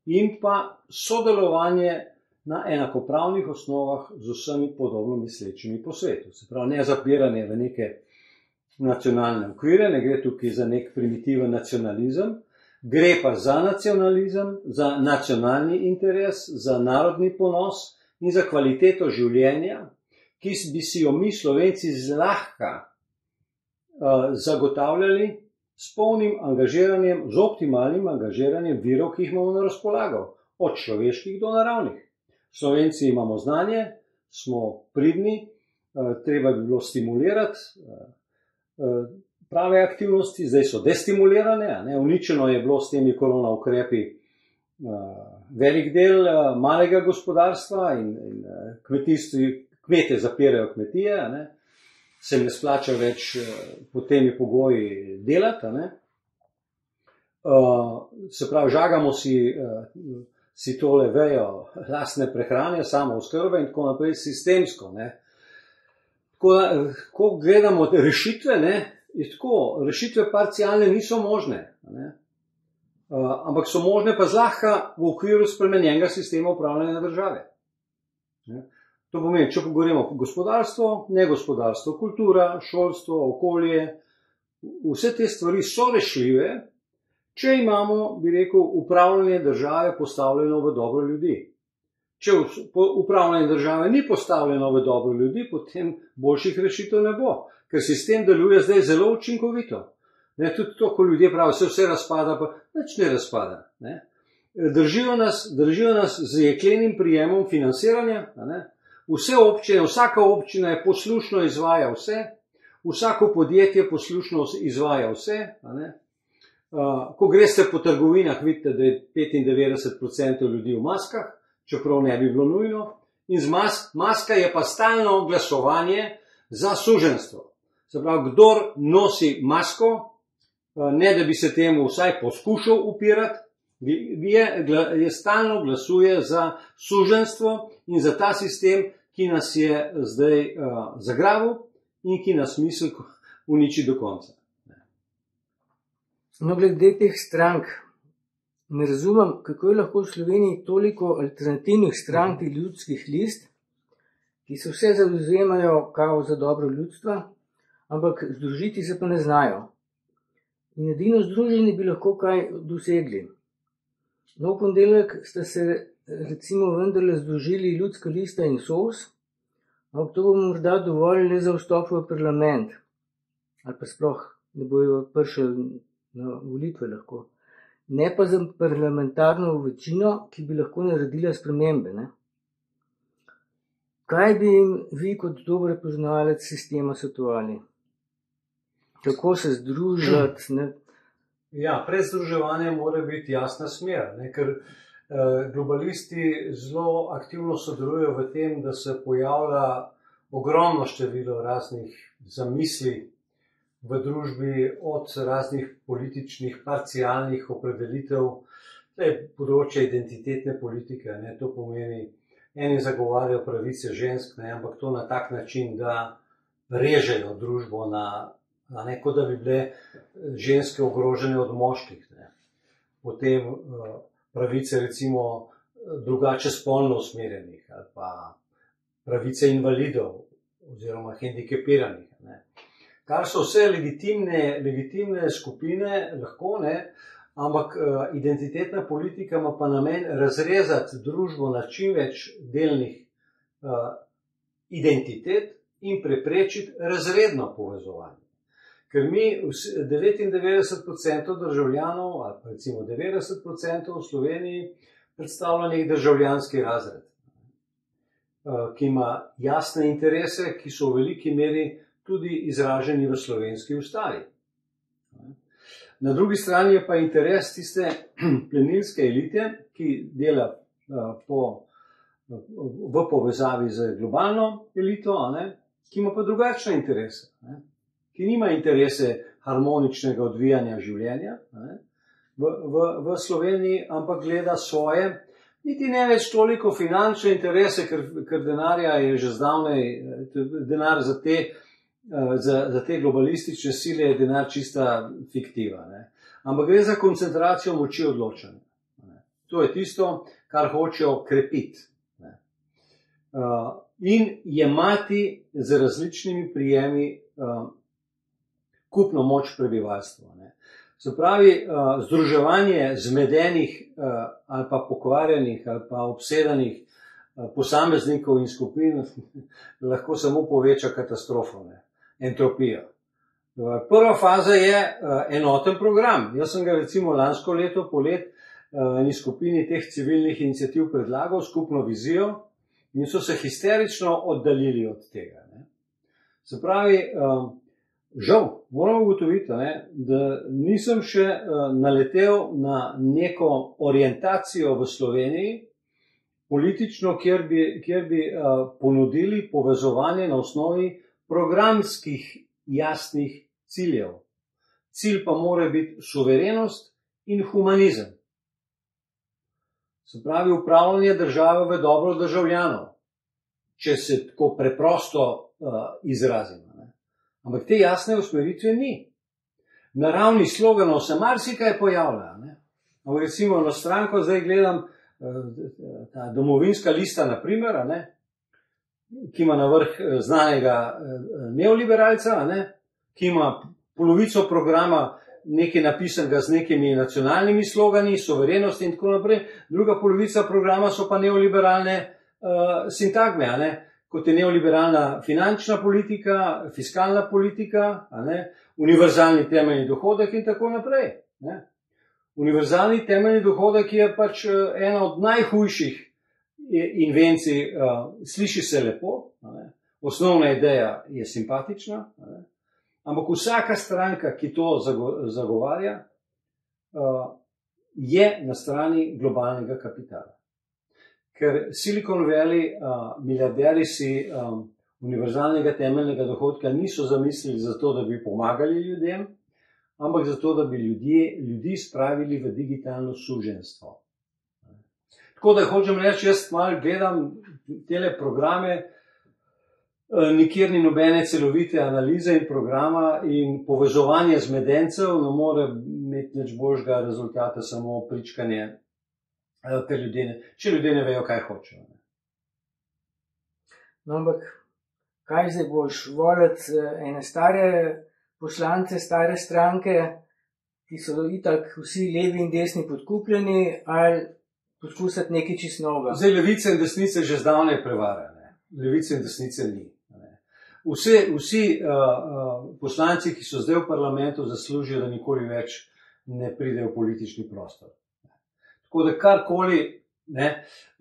in pa sodelovanje na enakopravnih osnovah z vsemi podobno mislečimi po svetu. Se pravi, ne zapiranje v neke nacionalne okvire, ne gre tukaj za nek primitiven nacionalizem, gre pa za nacionalizem, za nacionalni interes, za narodni ponos in za kvaliteto življenja, ki bi si jo mi Slovenci zlahka zagotavljali s polnim angažiranjem, z optimalnim angažiranjem virov, ki jih imamo na razpolago, od človeških do naravnih. Slovenci imamo znanje, smo pridni, treba bi bilo stimulirati prave aktivnosti, zdaj so destimulirane, uničeno je bilo s temi korona ukrepi velik del malega gospodarstva in kmete zapirajo kmetije, se ne splača več pod temi pogoji delati. Se pravi, žagamo si tole vejo lastne prehrane, samo oskrbe in tako naprej sistemsko. Ko gledamo rešitve, je tako, rešitve parcialne niso možne, ampak so možne pa zlahka v okviru spremenjenega sistema upravljanja države. To pomeni, če pogovorimo gospodarstvo, negospodarstvo, kultura, šolstvo, okolje, vse te stvari so rešljive, če imamo, bi rekel, upravljanje države postavljeno v dobro ljudi. Če upravljanje države ni postavljeno v dobro ljudi, potem boljših rešitev ne bo, ker sistem deluje zdaj zelo učinkovito. Tudi to, ko ljudje pravijo, vse razpada, pa nič ne razpada. Držijo nas z jeklenim prijemom financiranja. Vse občine, vsaka občina je poslušno izvaja vse, vsako podjetje poslušno izvaja vse. Ko greste po trgovinah, vidite, da je 95% ljudi v maskah, čeprav ne bi bilo nujno, in maska je pa stalno glasovanje za suženjstvo. Se pravi, kdor nosi masko, ne da bi se temu vsaj poskušal upirati, je stalno glasuje za suženjstvo in za ta sistem, ki nas je zdaj zagrabil in ki nas misli uniči do konca. No, glede teh strank, ne razumem, kako je lahko v Sloveniji toliko alternativnih strank in ljudskih list, ki se vse zavzemajo kao za dobro ljudstva, ampak združiti se pa ne znajo. In edino združeni bi lahko kaj dosegli. No, v ponedeljek sta se recimo vendarle združili Ljudska lista in SOS, ampak to bo morda dovolj le za vstop v parlament, ali pa sploh ne bojo prišli na volitve lahko. Ne pa za parlamentarno večino, ki bi lahko naredila spremembe. Kaj bi jim vi kot dober poznavalec sistema svetovali? Kako se združiti? Ja, pred združevanjem mora biti jasna smer, ker globalisti zelo aktivno sodelujejo v tem, da se pojavlja ogromno število raznih zamisli v družbi, od raznih političnih, parcialnih opredelitev, področje identitetne politike. To pomeni, eni zagovarjajo pravice žensk, ampak to na tak način, da režejo družbo kot da bi bile ženske ogrožene od moških. Potem pravice recimo drugače spolno usmerjenih ali pa pravice invalidov oziroma hendikepiranih. Kar so vse legitimne skupine, lahko, ampak identitetna politika ima pa namen razrezati družbo na čim več delnih identitet in preprečiti razredno povezovanje. Ker mi 99% državljanov, ali pa recimo 90% v Sloveniji, predstavlja nek državljanski razred, ki ima jasne interese, ki so v veliki meri tudi izraženi v slovenski ustavi. Na drugi strani je pa interes tiste plenilske elite, ki dela v povezavi z globalno elito, ki ima pa drugačne interese, ki nima interese harmoničnega odvijanja življenja v Sloveniji, ampak gleda svoje, niti ne več toliko finančne interese, ker denarja je že zdavnej, denar za te globalistične sile je denar čista fiktiva. Ampak gre za koncentracijo moči odločanja. To je tisto, kar hočejo krepiti. In jemati z različnimi prijemi kupno moč prebivalstva. Se pravi, združevanje zmedenih ali pa pokvarjenih ali pa obsedanih posameznikov in skupin lahko samo poveča katastrofo, entropijo. Prva faza je enoten program. Jaz sem ga recimo lansko leto polet eni skupini teh civilnih iniciativ predlagal skupno vizijo in so se histerično oddaljili od tega. Se pravi, žal, moram ugotoviti, da nisem še naletel na neko orientacijo v Sloveniji politično, kjer bi ponudili povezovanje na osnovi programskih jasnih ciljev. Cilj pa mora biti suverenost in humanizem. Se pravi, upravljanje države v dobro državljanov, če se tako preprosto izrazimo. Ampak te jasne usmeritve ni. Na ravni sloganov se marsikaj pojavlja. Ampak recimo na stranko zdaj gledam, ta Domovinska lista, na primer, ki ima na vrh znanega neoliberalca, ki ima polovico programa nekaj napisanega z nekimi nacionalnimi slogani, suverenost in tako naprej, druga polovica programa so pa neoliberalne sintagme, kot je neoliberalna finančna politika, fiskalna politika, univerzalni temeljni dohodek in tako naprej. Univerzalni temeljni dohodek je pač ena od najhujših invencij, sliši se lepo, osnovna ideja je simpatična, ampak vsaka stranka, ki to zagovarja, je na strani globalnega kapitala. Ker Silicon Valley, milijarderji si univerzalnega temeljnega dohodka niso zamislili zato, da bi pomagali ljudem, ampak zato, da bi ljudi spravili v digitalno suženjstvo. Tako da hočem reči, jaz malo gledam tele programe, nikjer ni nobene celovite analize in programa in povezovanje zmedencev ne more imeti nič boljšega rezultata, samo pričkanje, če ljudje ne vejo, kaj hočejo. No, ampak kaj zdaj boš voliti ene stare poslance, stare stranke, ki so itak vsi levi in desni podkupljeni, ali poskusiti nekaj čist novega? Zdaj, levice in desnice že zdavnaj prevara. Levice in desnice ni. Vsi poslanci, ki so zdaj v parlamentu, zaslužijo, da nikoli več ne pridejo v politični prostor. Tako da karkoli,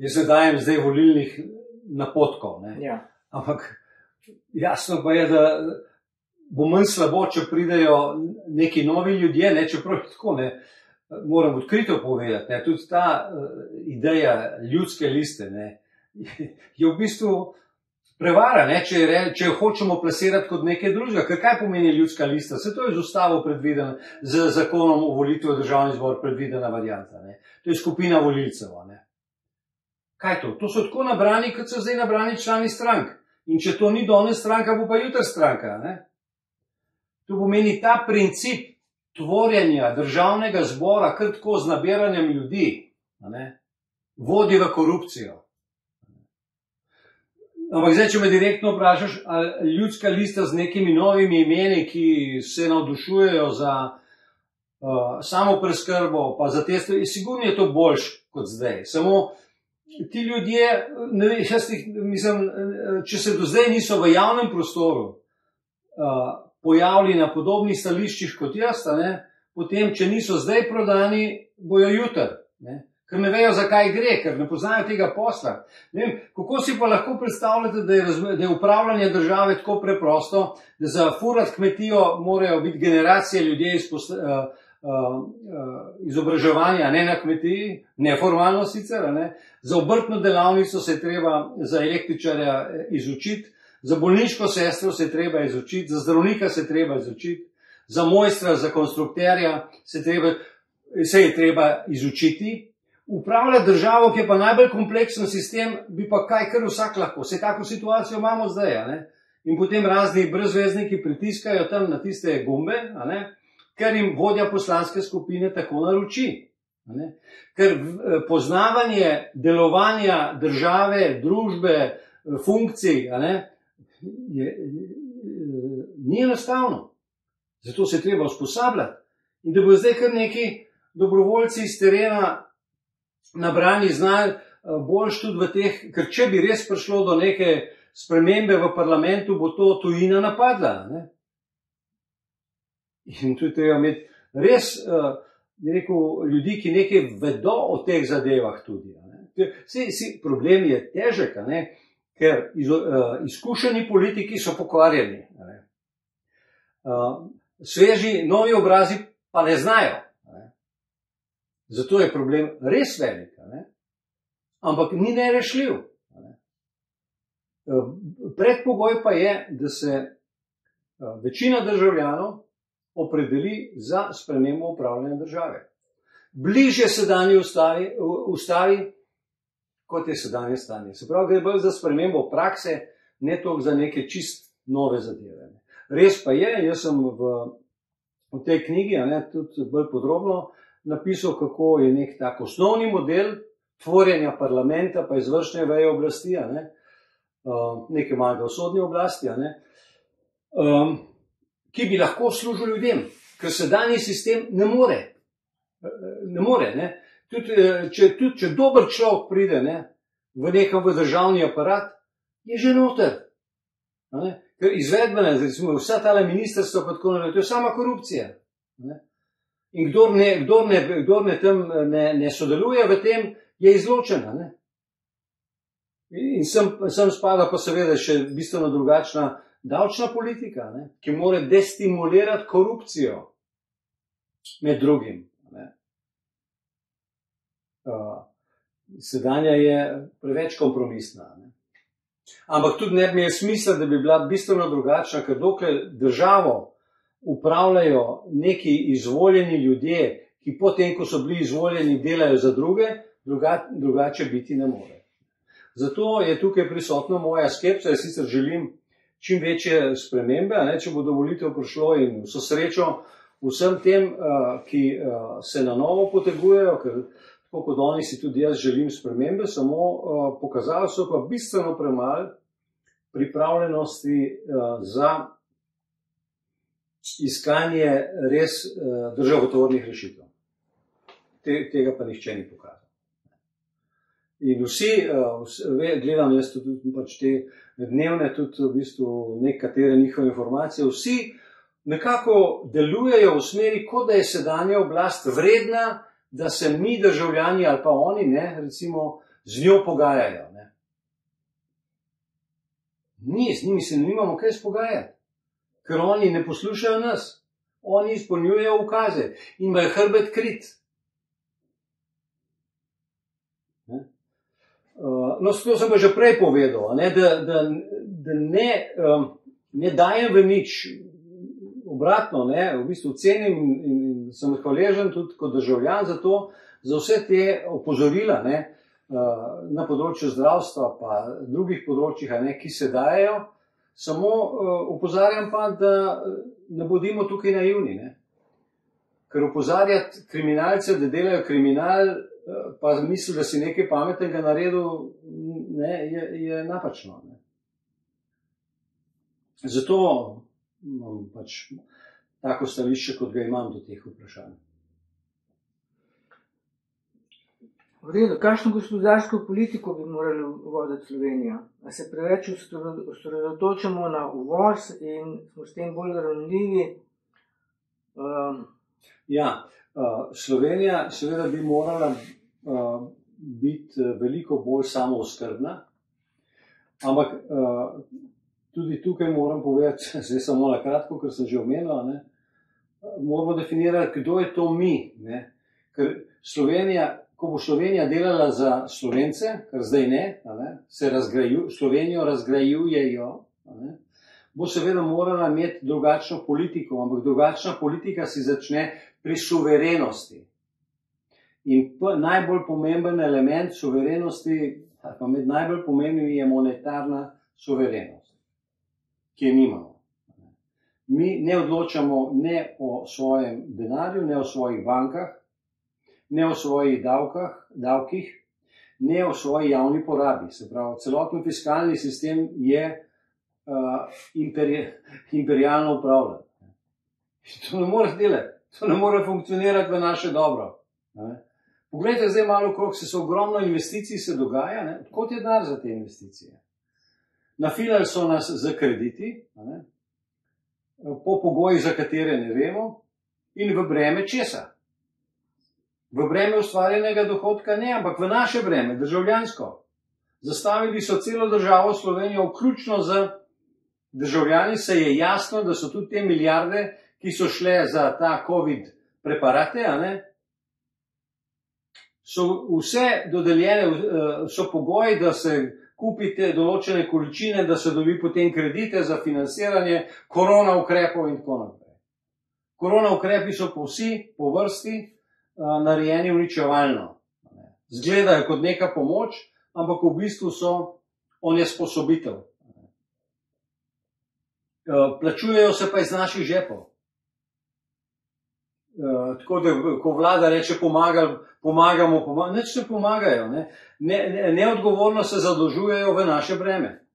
jaz ne dajem zdaj volilnih napotkov, Ja. Ampak jasno pa je, da bo manj slabo, če pridejo neki novi ljudje, čeprav tako, moram odkrito povedati, tudi ta ideja ljudske liste, je v bistvu prevara, če jo hočemo plasirati kot nekaj drugega. Ker kaj pomeni ljudska lista? Se to je z ustavo predvideno, z zakonom o volitvi v državni zbor predvidena varianta. To je skupina volilcev. Kaj to? To so tako nabrani, kot so zdaj nabrani člani strank. In če to ni danes stranka, bo pa jutri stranka. To pomeni ta princip tvorjenja državnega zbora, kar tako z nabiranjem ljudi, vodi v korupcijo. Ampak zdaj, če me direktno vprašaš, ali ljudska lista z nekimi novimi imeni, ki se navdušujejo za samopreskrbo, pa za te stvari, sigurno je to boljš kot zdaj. Samo ti ljudje, mislim, če se do zdaj niso v javnem prostoru pojavili na podobnih stališčih kot jaz, potem, če niso zdaj prodani, bojo jutri. ker ne vejo, zakaj gre, ker ne poznajo tega posla. Ne vem, kako si pa lahko predstavljate, da je upravljanje države tako preprosto, da za furat kmetijo morajo biti generacije ljudje izobraževanja, ne na kmetiji, neformalno sicer, ne. Za obrtno delavnico se je treba za električarja izučiti, za bolniško sestro se je treba izučiti, za zdravnika se je treba izučiti, za mojstra, za konstrukterja se je treba izučiti. Upravljati državo, ki je pa najbolj kompleksen sistem, bi pa kaj kar vsak lahko. Vse tako situacijo imamo zdaj, ne. In potem razni brezvezniki pritiskajo tam na tiste gumbe, ne, ker jim vodja poslanske skupine tako naroči. Ne. Ker poznavanje delovanja države, družbe, funkcij, ne, ni enostavno. Zato se je treba usposabljati. In da bo zdaj kar neki dobrovoljci iz terena nabrani znali boljš tudi v teh, ker če bi res prišlo do neke spremembe v parlamentu, bo to tujina napadla. Ne? In tu je treba imeti res, bi rekel, ljudi, ki nekaj vedo o teh zadevah tudi. Problem je težek, ne? Ker izkušeni politiki so pokvarjeni. Ne? Sveži, novi obrazi pa ne znajo. Ne? Zato je problem res velik. Ne? Ampak ni nerešljiv. Ne? Predpogoj pa je, da se večina državljanov opredeli za spremembo upravljanja države. Bližje sedanji ustavi, kot je sedanje stanje. Se pravi, gre bolj za spremembo prakse, ne toliko za neke čist nove zadeve. Res pa je, jaz sem v tej knjigi tudi bolj podrobno napisal, kako je nek tak osnovni model tvorjenja parlamenta pa izvršne veje oblasti, nekaj malega v sodni oblasti, ki bi lahko služil ljudem, ker sedanji sistem ne more. Ne more, ne. Tudi če dober človek pride, ne, v državni aparat, je že noter. Ker izvedbene, recimo, vsa tale ministrstva pa tako naprej, to je sama korupcija. Ne. In kdor ne sodeluje v tem, je izločen. Ne. In sem spada pa seveda še bistveno drugačna davčna politika, ne, ki mora destimulirati korupcijo med drugim. Sedanja je preveč kompromisna. Ne. Ampak tudi ne bi imel smisla, da bi bila bistveno drugačna, ker dokler državo upravljajo neki izvoljeni ljudje, ki potem, ko so bili izvoljeni, delajo za druge, drugače biti ne more. Zato je tukaj prisotna moja skepsa, jaz sicer želim čim večje spremembe, če bo do volitev prišlo, in vso srečo vsem tem, ki se na novo potegujejo, ker tako kot oni si tudi jaz želim spremembe, samo pokazali so pa bistveno premalo pripravljenosti za iskanje res državotvornih rešitev. Tega pa nihče ni pokazal. In vsi, gledam jaz tudi pač te dnevne, tudi v bistvu nekatere njihove informacije, vsi nekako delujejo v smeri, kot da je sedanja oblast vredna, da se mi državljani ali pa oni, ne, recimo, z njo pogajajo. Ne. Z njimi se nimamo kaj spogajati, ker oni ne poslušajo nas. Oni izpolnjujejo ukaze in imajo hrbet krit. No, to sem pa že prej povedal, ne, da ne dajem v nič, obratno, ne, v bistvu cenim in sem hvaležen tudi kot državljan za to, za vse te opozorila, ne, na področju zdravstva pa drugih področjih, ne, ki se dajejo, samo opozarjam pa, da ne bodimo tukaj naivni, ne. Ker opozarjati kriminalce, da delajo kriminal, pa misli, da si nekaj pametnega naredil, ne, je napačno. Ne. Zato imam pač tako stališče, kot ga imam do teh vprašanj. V redu, kakšno gospodarsko politiko bi morali voditi Slovenija? A se preveč osredotočamo na uvoz in smo s tem bolj ranljivi? Ja, Slovenija seveda bi morala biti veliko bolj samooskrbna. Ampak tudi tukaj moram povedati, zdaj samo na kratko, ker sem že omenil, moramo definirati, kdo je to mi. Ne? Ker ko bo Slovenija delala za Slovence, kar zdaj ne, se Slovenijo razgrajujejo, bo seveda morala imeti drugačno politiko, ampak drugačna politika si začne pri suverenosti. In najbolj pomemben element suverenosti, pa med najbolj pomembnimi je monetarna suverenost, ki je nimamo. Mi ne odločamo ne o svojem denarju, ne o svojih bankah, ne o svojih davkih, ne o svoji javni porabi. Se pravi, celoten fiskalni sistem je imperialno upravljen. To ne more delati, to ne more funkcionirati v naše dobro. Poglejte zdaj malo okrog, se ogromno investicij se dogaja, odkot je denar za te investicije? Nafilali so nas z krediti, po pogojih, za katere ne vemo, in v breme česa? V breme ustvarjenega dohodka ne, ampak v naše breme, državljansko. Zastavili so celo državo Slovenijo, vključno z državljani, se je jasno, da so tudi te milijarde, ki so šle za ta COVID preparate, so vse dodeljene, so pogoji, da se kupite določene količine, da se dobi potem kredite za financiranje korona ukrepov in tako naprej. Korona ukrepi so po vrsti narejeni uničevalno. Zgledajo kot neka pomoč, ampak v bistvu so onesposobitev. Plačujejo se pa iz naših žepov. Tako da, ko vlada reče pomagamo, nič ne pomagajo. Neodgovorno se zadolžujejo v naše breme.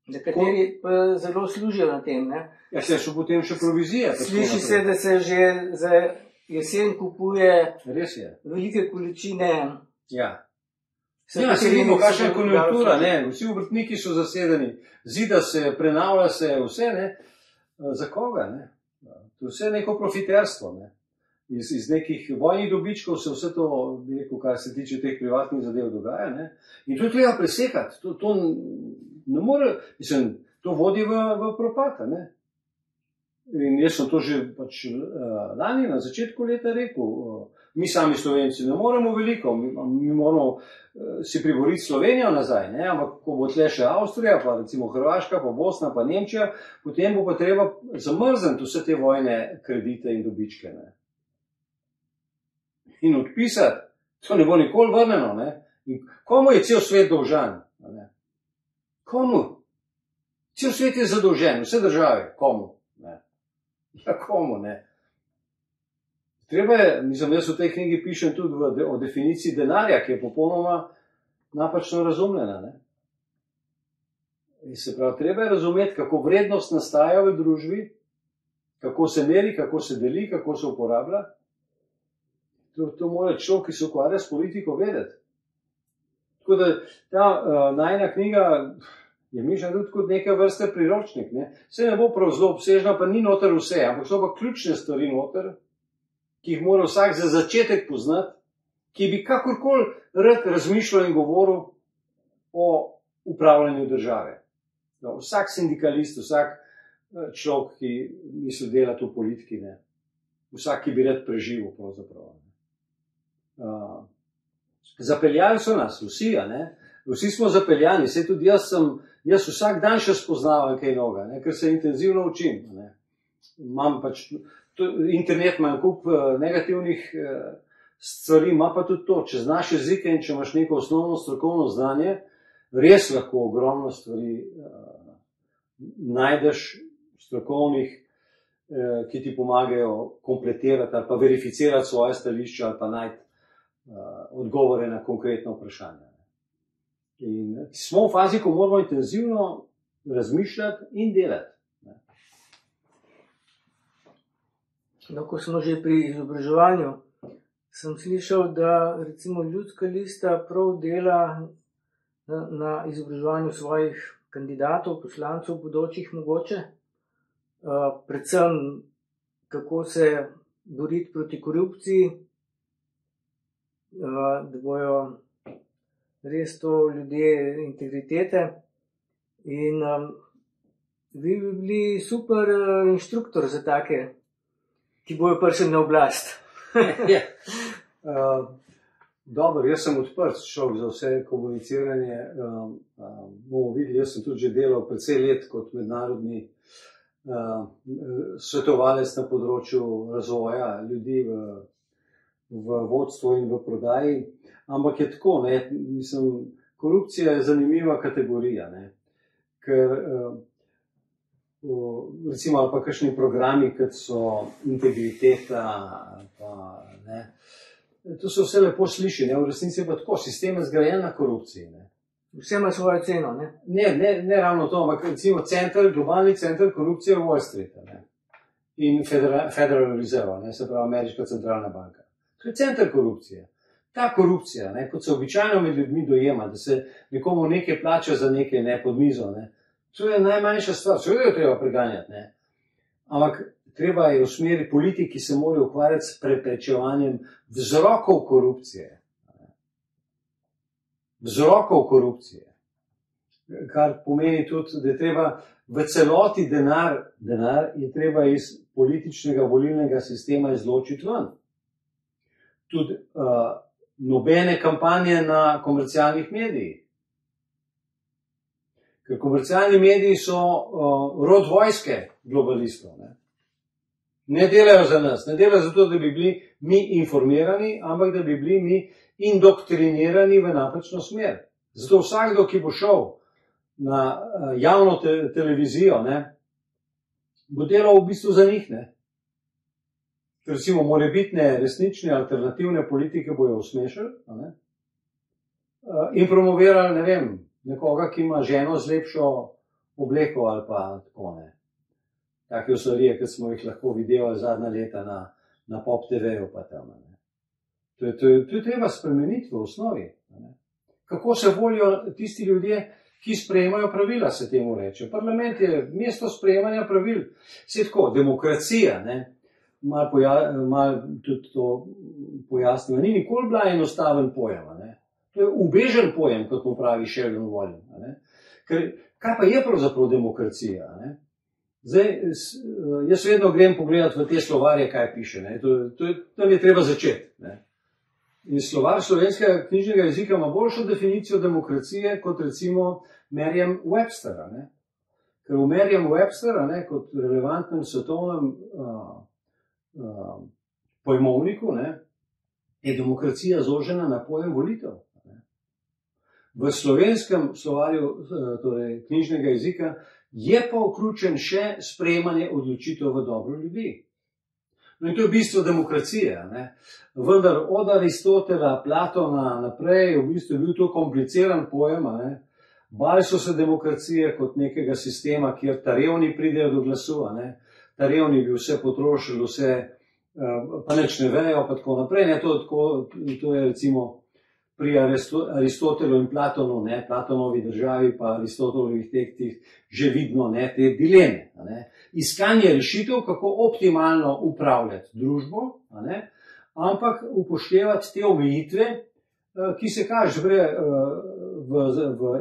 Nekateri pa zelo služijo na tem. Ja, se so potem še provizije. Sliši se, da se že za jesen kupuje velike količine. Ja. Se vidimo, kakšna je konjunktura, vsi obrtniki so zasedeni, zida se, prenavlja se, vse, za koga, To je vse neko profiterstvo, Iz nekih vojnih dobičkov se vse to, kar se tiče teh privatnih zadev, dogaja, In to je treba presekati, to ne more, to vodi v propad, In jaz sem to že lani na začetku leta rekel, mi sami Slovenci ne moremo veliko, mi moramo si priboriti Slovenijo nazaj, ampak ko bo tle še Avstrija, pa recimo Hrvaška, pa Bosna, pa Nemčija, potem bo pa treba zamrzniti vse te vojne kredite in dobičke. In odpisati, to ne bo nikoli vrneno. In komu je cel svet dolžan? Komu? Cel svet je zadolžen, vse države, komu? Ja, komu, Treba je, jaz v tej knjigi pišem tudi o definiciji denarja, ki je popolnoma napačno razumljena. In se pravi, treba je razumeti, kako vrednost nastaja v družbi, kako se meri, kako se deli, kako se uporablja. To mora človek, ki se ukvarja s politiko, vedeti. Tako da ta najina knjiga je mišljena tudi kot neka vrste priročnik. Vse ne bo prav zelo obsežna, pa ni noter vse, ampak so pa ključne stvari noter, ki jih mora vsak za začetek poznati, ki bi kakorkoli rad razmišljal in govoril o upravljanju države. Vsak sindikalist, vsak človek, ki misli delati v politiki, vsak, ki bi rad preživel pravzaprav. Zapeljali so nas vsi, vsi smo zapeljani, saj tudi jaz vsak dan še spoznavam kaj noga, ker se intenzivno učim. Imam internet ima kup negativnih stvari, ima pa tudi to, če znaš jezike in če imaš neko osnovno strokovno znanje, res lahko ogromno stvari najdeš strokovnih, ki ti pomagajo kompletirati ali pa verificirati svoje stališče ali pa najti odgovore na konkretno vprašanje. In smo v fazi, ko moramo intenzivno razmišljati in delati. Ko smo že pri izobraževanju, sem slišal, da recimo Ljudska lista prav dela na izobraževanju svojih kandidatov, poslancev, bodočih mogoče, predvsem kako se boriti proti korupciji, da bojo res to ljudje integritete in vi bi bili super inštruktor za take, ki bojo prišli na oblast. Dobro, jaz sem odprt človek za vse komuniciranje. Bomo videli, jaz sem tudi že delal precej let kot mednarodni svetovalec na področju razvoja ljudi v vodstvu in v prodaji. Ampak je tako, ne, mislim, korupcija je zanimiva kategorija, ne, ker recimo ali pa kakšni programi, kot so integriteta, pa ne, to se vse lepo sliši, ne, v resnici je pa tako, sistem je zgrajen na korupciji, ne. Vse ima svojo ceno, ne? Ne ravno to, ampak recimo globalni center korupcije v Wall Street, ne, in Federal Reserve, ne, se pravi Ameriška centralna banka. To je center korupcije. Ta korupcija, ne, kot se običajno med ljudmi dojema, da se nekomu nekaj plača za nekaj, ne, pod mizo, ne, to je najmanjša stvar, seveda jo treba preganjati, ne, ampak treba je v smeri politiki, ki se morajo ukvarjati s preprečevanjem vzrokov korupcije. Vzrokov korupcije, kar pomeni tudi, da je treba v celoti denar je treba iz političnega volilnega sistema izločiti ven. Tudi nobene kampanje na komercialnih medijih. Ker komercialni mediji so rod vojske globalistov. Ne delajo za nas, ne delajo zato, da bi bili mi informirani, ampak da bi bili mi indoktrinirani v napačno smer. Zato vsakdo, ki bo šel na javno televizijo, ne, bo delal v bistvu za njih. Ne. Recimo, morebitne resnične alternativne politike bojo usmešali, ne, in promovirali, ne vem, nekoga, ki ima ženo z lepšo obleko ali pa tako, ne. Take ostarije, kot smo jih lahko videli zadnja leta na Pop TV-ju pa tam, ne. To je treba spremeniti v osnovi. Ne. Kako se volijo tisti ljudje, ki sprejemajo pravila, se temu reče. Parlament je mesto sprejemanja pravil. Vse tako, demokracija, ne, malo tudi to pojasnimo, ni nikoli bila enostaven pojem. Ne. To je ubežen pojem, kot mu pravi Sheldon Wallen. Ne. Ker, kaj pa je pravzaprav demokracija? Ne. Zdaj, jaz vedno grem pogledati v te slovarje, kaj piše. Ne. Tam je treba začeti. Ne. In slovar slovenskega knjižnega jezika ima boljšo definicijo demokracije kot recimo Merriam-Webstera. Ker v Merriam-Webstera, ne, kot relevantnem svetovnem pojmovniku, ne, je demokracija zožena na pojem volitev. Ne. V slovenskem slovarju torej, knjižnega jezika je pa vključen še sprejemanje odločitev v dobro ljudi. No in to je v bistvu demokracija. Ne. Vendar od Aristotela, Platona naprej v bistvu je bil to kompliciran pojem. Ne. Bali so se demokracije kot nekega sistema, kjer ta revni pridejo do glasu. Ne. Ta revni bi vse potrošili, vse pa nič ne vejo, pa tako naprej. Ne. To je recimo pri Aristotelu in Platonu, ne, Platonovi državi pa Aristotelovih tehtih že vidno, ne, te dileme. Ne. Iskanje rešitev, kako optimalno upravljati družbo, ne, ampak upoštevati te omejitve, ki se kaže v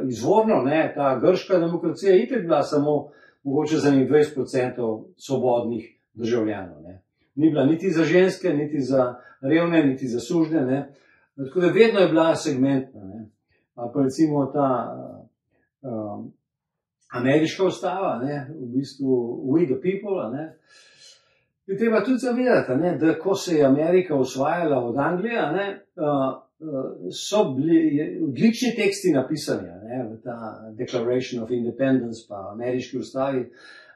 izvorno, ne, ta grška demokracija je itak bila samo mogoče za 20% svobodnih državljanov. Ne. Ni bila niti za ženske, niti za revne, niti za sužnje, ne. Tako da vedno je bila segmentna. Ne. Pa recimo ta ameriška ustava, ne, v bistvu we the people, ne, je treba tudi zavedati, ne, da ko se je Amerika osvajala od Anglije, ne, so bili odlični teksti napisani, ne, v ta Declaration of Independence pa ameriški ustavi,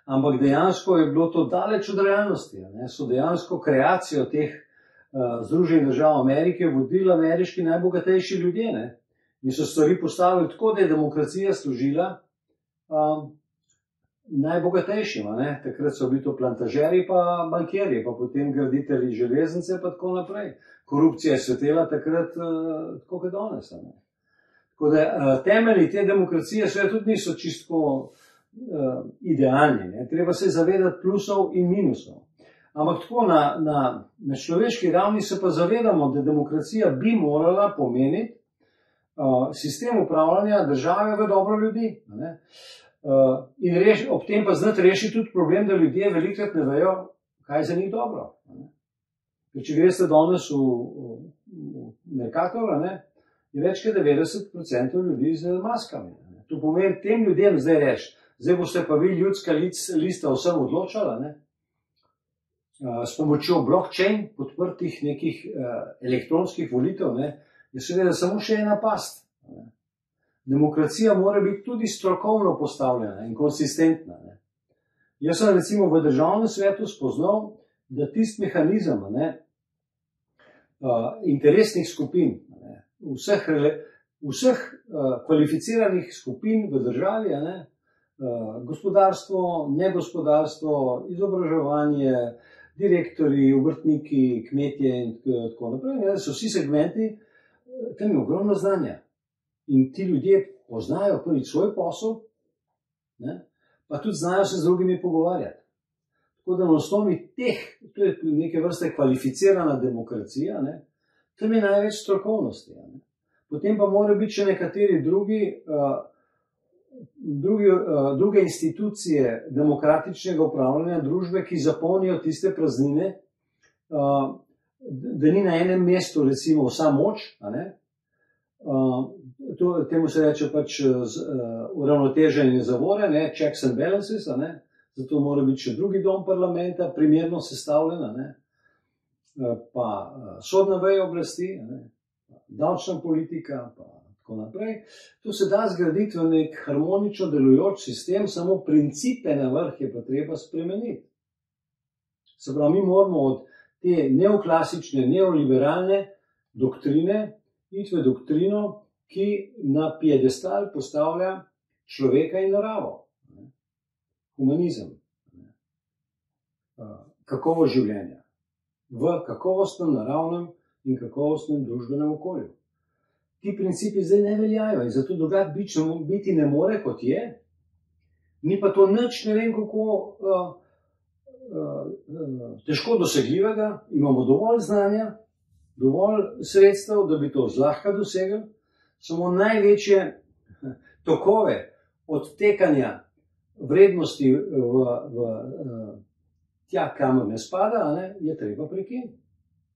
ampak dejansko je bilo to daleč od realnosti. Ne, so dejansko kreacijo teh Združenih držav Amerike vodili ameriški najbogatejši ljudje, ne, in so stvari postavili tako, da je demokracija služila najbogatejšima. Ne. Takrat so bili to plantažeri pa bankirji, pa potem graditelji železnice pa tako naprej. Korupcija je svetela takrat tako kot danes. Ne. Tako da temelji te demokracije seveda tudi niso čisto idealni. Ne. Treba se zavedati plusov in minusov. Ampak tako na človeški ravni se pa zavedamo, da demokracija bi morala pomeniti sistem upravljanja države v dobro ljudi. In ob tem pa znati rešiti tudi problem, da ljudje velikrat ne vejo, kaj je za njih dobro. Če greste danes v Mercator, je več kot 90% ljudi z maskami. To pomeni tem ljudem zdaj reči, zdaj boste pa vi ljudska lista vsem odločala, s pomočjo blockchain podprtih nekih elektronskih volitev, je seveda samo še ena past. Demokracija mora biti tudi strokovno postavljena in konsistentna. Jaz sem recimo v državnem svetu spoznal, da tisti mehanizem interesnih skupin, vseh kvalificiranih skupin v državi, gospodarstvo, negospodarstvo, izobraževanje, direktorji, obrtniki, kmetje in tako naprej, so vsi segmenti, tam je ogromno znanja. In ti ljudje poznajo prvi svoj posel, pa tudi znajo se z drugimi pogovarjati. Tako da na osnovi teh, to je neke vrste kvalificirana demokracija, tam je največ strokovnosti. Potem pa mora biti še nekateri druge institucije demokratičnega upravljanja družbe, ki zapolnijo tiste praznine, da ni na enem mestu recimo vsa moč, temu se reče pač uravnoteženje zavore, checks and balances, zato mora biti še drugi dom parlamenta primerno sestavljen, pa sodna veja oblasti, davčna politika, pa tako naprej. To se da zgraditi v nek harmonično delujoč sistem, samo principe na vrh je pa treba spremeniti. Se pravi, mi moramo od te neoklasične, neoliberalne doktrine iti v doktrino, ki na piedestal postavlja človeka in naravo. Humanizem. Kakovost življenja. V kakovostnem, naravnem in kakovostnem družbenem okolju. Ti principi zdaj ne veljajo in zato drugače biti ne more, kot je. Ni pa to nič, ne vem kako težko dosegljivega. Imamo dovolj znanja, dovolj sredstev, da bi to zlahka dosegli. Samo največje tokove odtekanja vrednosti tja, kamor ne spada, je treba prekiniti.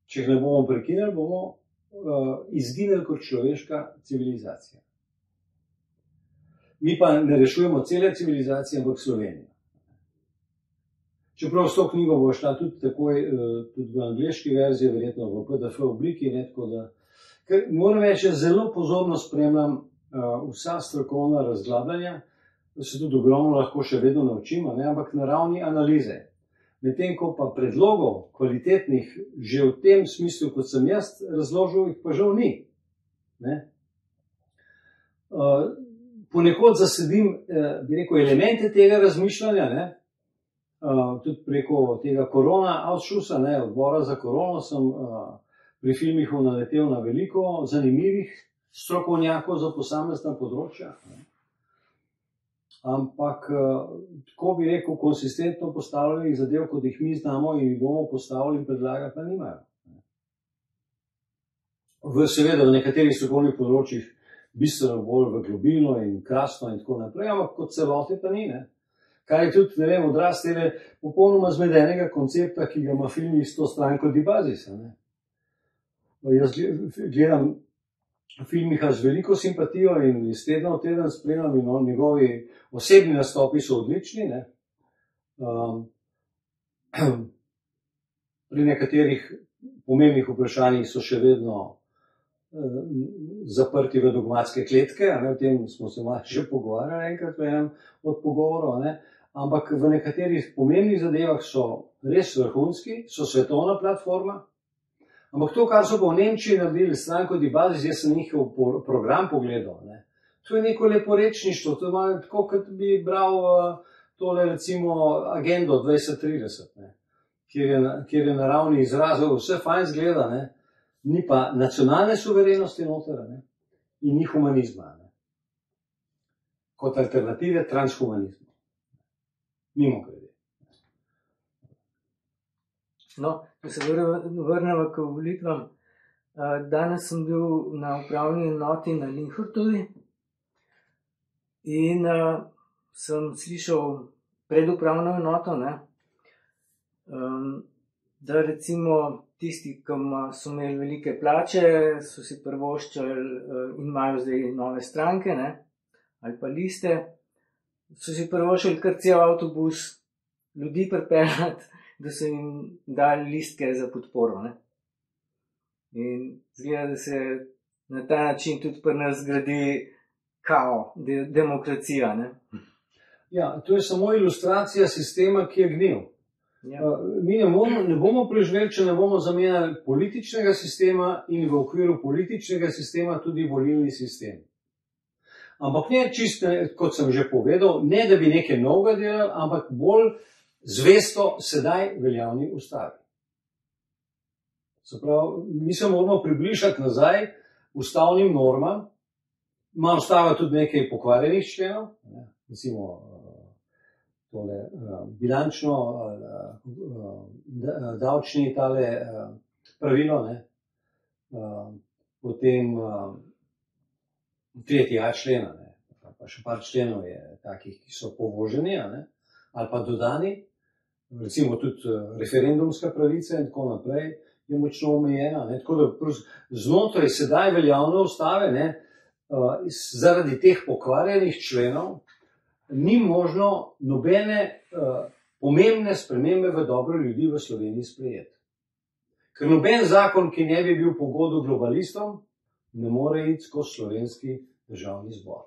Če jih ne bomo prekinili, bomo izginili kot človeška civilizacija. Mi pa ne rešujemo cele civilizacije, ampak Slovenijo. Čeprav s to knjigo bo šla tudi takoj tudi v angleški verziji, verjetno v PDF obliki, tako da. Ker moram reči, zelo pozorno spremljam vsa strokovna razglabljanja, da se tudi ogromno lahko še vedno naučimo, ampak na ravni analize. Medtem ko pa predlogov kvalitetnih že v tem smislu, kot sem jaz razložil, jih pa žal ni. Ponekod zasedim, bi rekel, elemente tega razmišljanja, tudi preko tega korona-ausschussa, odbora za korono, sem pri filmih naletel na veliko zanimivih strokovnjakov za posamezna področja. Ampak, tako bi rekel, konsistentno postavljenih zadev, kot jih mi znamo in jih bomo postavili in predlagali, pa nimajo. Seveda v nekaterih strokovnih področjih bistveno bolj v globino in krasno in tako naprej, ampak kot celote pa ni. Kar je tudi, ne vem, odraz tega popolnoma zmedenega koncepta, ki ga ima film iz 100 stranko Dibazisa. Jaz gledam filmiha z veliko simpatijo in iz tedna v teden spremljam in njegovi osebni nastopi so odlični. Pri nekaterih pomembnih vprašanjih so še vedno zaprti v dogmatske kletke, o tem smo se malo že pogovarjali enkrat v enem od pogovorov, ampak v nekaterih pomembnih zadevah so res vrhunski, so svetovna platforma. Ampak to, kar so pa v Nemčiji naredili stranko Dibazis, jaz sem njihov program pogledal. To je neko leporečništvo, to je malo tako, kot bi bral tole recimo agendo 2030, kjer je na ravni izrazov vse fajn zgleda, ni pa nacionalne suverenosti noter in ni humanizma. Kot alternative transhumanizmu. Mimogrede. No, da se vrnemo k volitvam. Danes sem bil na upravni enoti na Linhartovi in sem slišal predupravno enoto, ne, da recimo tisti, ki so imeli velike plače, so si privoščili in imajo zdaj nove stranke, ne, ali pa liste, so si privoščili kar cel avtobus ljudi pripeljati, da so jim dali listke za podporo, ne. In zgleda, da se na ta način tudi pri nas gradi demokracija, ne. Ja, to je samo ilustracija sistema, ki je gnil. Ja. Mi ne bomo preživeli, če ne bomo zamenjali političnega sistema in v okviru političnega sistema tudi volilni sistem. Ampak ne čisto, kot sem že povedal, ne da bi nekaj novega delali, ampak bolj zvesto sedaj veljavni ustavi. Se pravi, mi se moramo približati nazaj ustavnim normam. Ima ustava tudi nekaj pokvarjenih členov, recimo tole bilančno, davčni tale pravilo, ne, potem 3.a člena, ne, pa še par členov je takih, ki so povoženi, ne, ali pa dodani, recimo tudi referendumska pravica in tako naprej je močno omejena, ne, tako da znotraj sedaj veljavne ustave, ne, zaradi teh pokvarjenih členov ni možno nobene pomembne spremembe v dobro ljudi v Sloveniji sprejeti. Ker noben zakon, ki ne bi bil po godu globalistom, ne more iti skozi slovenski državni zbor.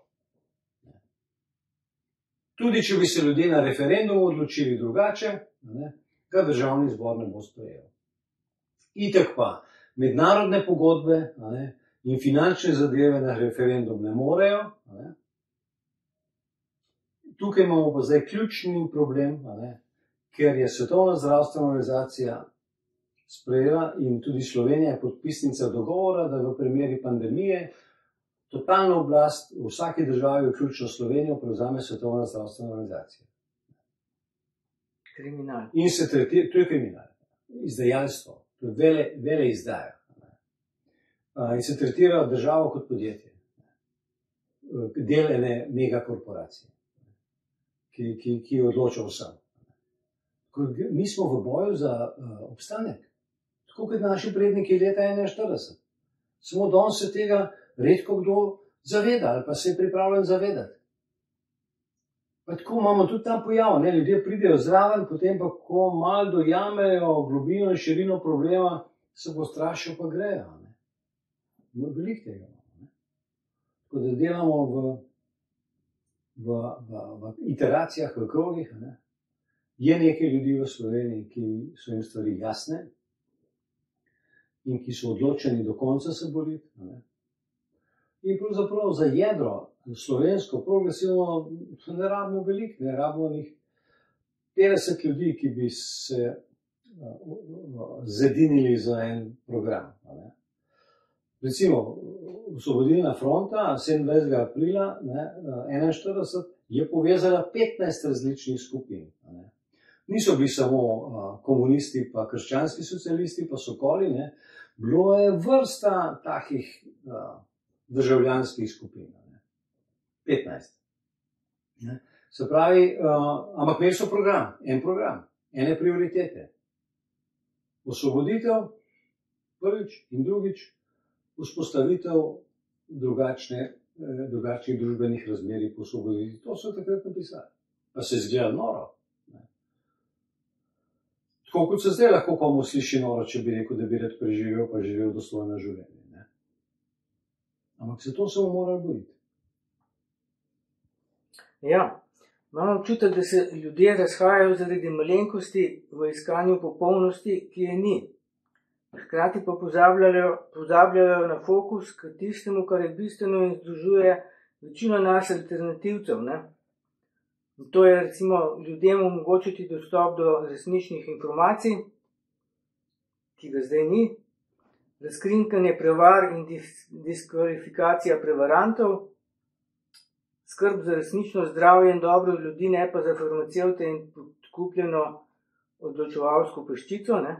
Tudi če bi se ljudje na referendumu odločili drugače, ne, ga državni zbor ne bo sprejel. Itak pa mednarodne pogodbe, ne, in finančne zadeve na referendum ne morejo. Ne. Tukaj imamo pa zdaj ključni problem, ne, ker je Svetovna zdravstvena organizacija sprejela in tudi Slovenija je podpisnica dogovora, da v primeri pandemije totalno oblast v vsaki državi, vključno Slovenijo, prevzame Svetovna zdravstvena organizacija. Kriminal. In se tretira, to je kriminal, izdajalstvo, to je vele izdaja. In se tretira državo kot podjetje, del ene megakorporacije, ki odloča vsem. Mi smo v boju za obstanek, tako kot naši predniki leta 41. Samo danes se tega redko kdo zaveda ali pa se je pripravljen zavedati. Pa tako imamo tudi ta pojav, ne, ljudje pridejo zraven, potem pa ko malo dojamejo globino in širino problema, se postrašijo pa grejo. Veliko tega imamo. Tako da delamo v iteracijah, v krogih. Ne. Je nekaj ljudi v Sloveniji, ki so jim stvari jasne in ki so odločeni do konca se boriti. Ne. In pravzaprav za jedro slovensko, progresivno, ne rabimo veliko, ne rabimo njih 50 ljudi, ki bi se zedinili za en program. Ne. Recimo, Osvobodilna fronta 27. aprila 1941 je povezala 15 različnih skupin. Ne. Niso bili samo komunisti, pa krščanski socialisti, pa sokoli, ne. Bilo je vrsta takih državljanskih skupin. Ne. 15. Ne. Se pravi, ampak imeli so program, ene prioritete. Osvoboditev, prvič in drugič, vzpostavitev drugačnih družbenih razmerij po osvoboditvi. To so takrat napisali. Pa se izgleda noro. Ne. Tako kot se zdaj lahko komu sliši noro, če bi rekel, da bi rad preživel, pa živel dostojno življenje. Ne. Ampak se to samo morali boriti. Ja, imam občutek, da se ljudje razhajajo zaradi malenkosti v iskanju popolnosti, ki je ni. Hkrati pa pozabljajo na fokus k tistemu, kar je bistveno in združuje večino nas alternativcev. Ne? To je recimo ljudem omogočiti dostop do resničnih informacij, ki ga zdaj ni, razkrinkanje prevar in diskvalifikacija prevarantov, skrb za resnično zdravje in dobro ljudi, ne pa za farmacevte in podkupljeno odločevalsko peščico, ne?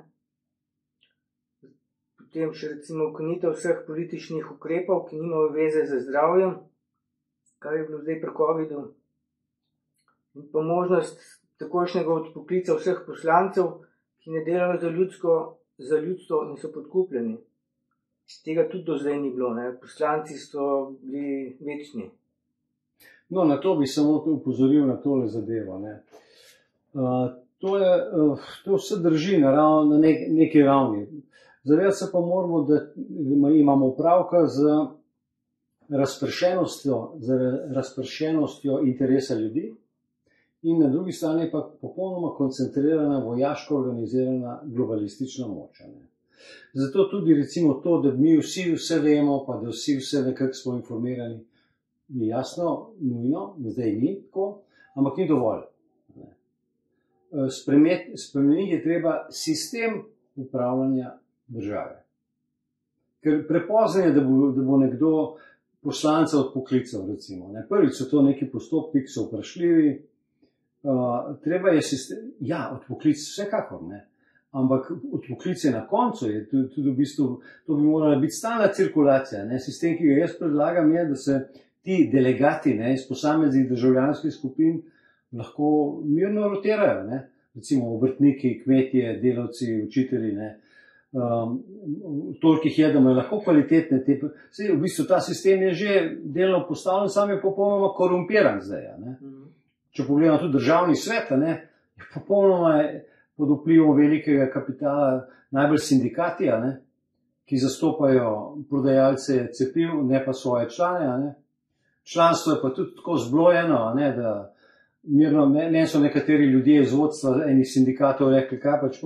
potem še recimo ukinitev vseh političnih ukrepov, ki nimajo veze z zdravjem, kar je bilo zdaj pri COVID-u, in pa možnost takošnjega odpoklica vseh poslancev, ki ne delajo za ljudstvo in so podkupljeni. Tega tudi do zdaj ni bilo, ne? Poslanci so bili večni. No, na to bi samo upozoril na tole zadevo, ne. To vse drži na neki ravni. Zavedati se pa moramo, da imamo opravka z razpršenostjo interesa ljudi in na drugi strani pa popolnoma koncentrirana, vojaško organizirana globalistična moč. Zato tudi recimo to, da mi vsi vse vemo, pa da vsi vse nekako smo informirani, je jasno, nujno, zdaj ni tako, ampak ni dovolj. Spremeniti je treba sistem upravljanja države. Ker prepozno je, da bo nekdo poslanca odpoklical, recimo. Prvič so to neki postopki, ki so vprašljivi. Treba je sistem, odpoklic vsekakor, ne. Ampak odpoklic je na koncu, je tudi v bistvu, to bi morala biti stalna cirkulacija. Sistem, ki ga jaz predlagam, je, da se ti delegati iz posameznih državljanskih skupin lahko mirno rotirajo. Recimo obrtniki, kmetje, delavci, učitelji. Toliko jih je, da imajo lahko kvalitetne te. V bistvu ta sistem je že delno postavljen, sam je popolnoma korumpiran zdaj. Če pogledamo tudi državni svet, je popolnoma pod vplivom velikega kapitala, najbolj sindikati, ki zastopajo prodajalce cepiv, ne pa svoje člane. Članstvo je pa tudi tako zblojeno, da mirno, ne so nekateri ljudje iz vodstva enih sindikatov rekli, kaj pač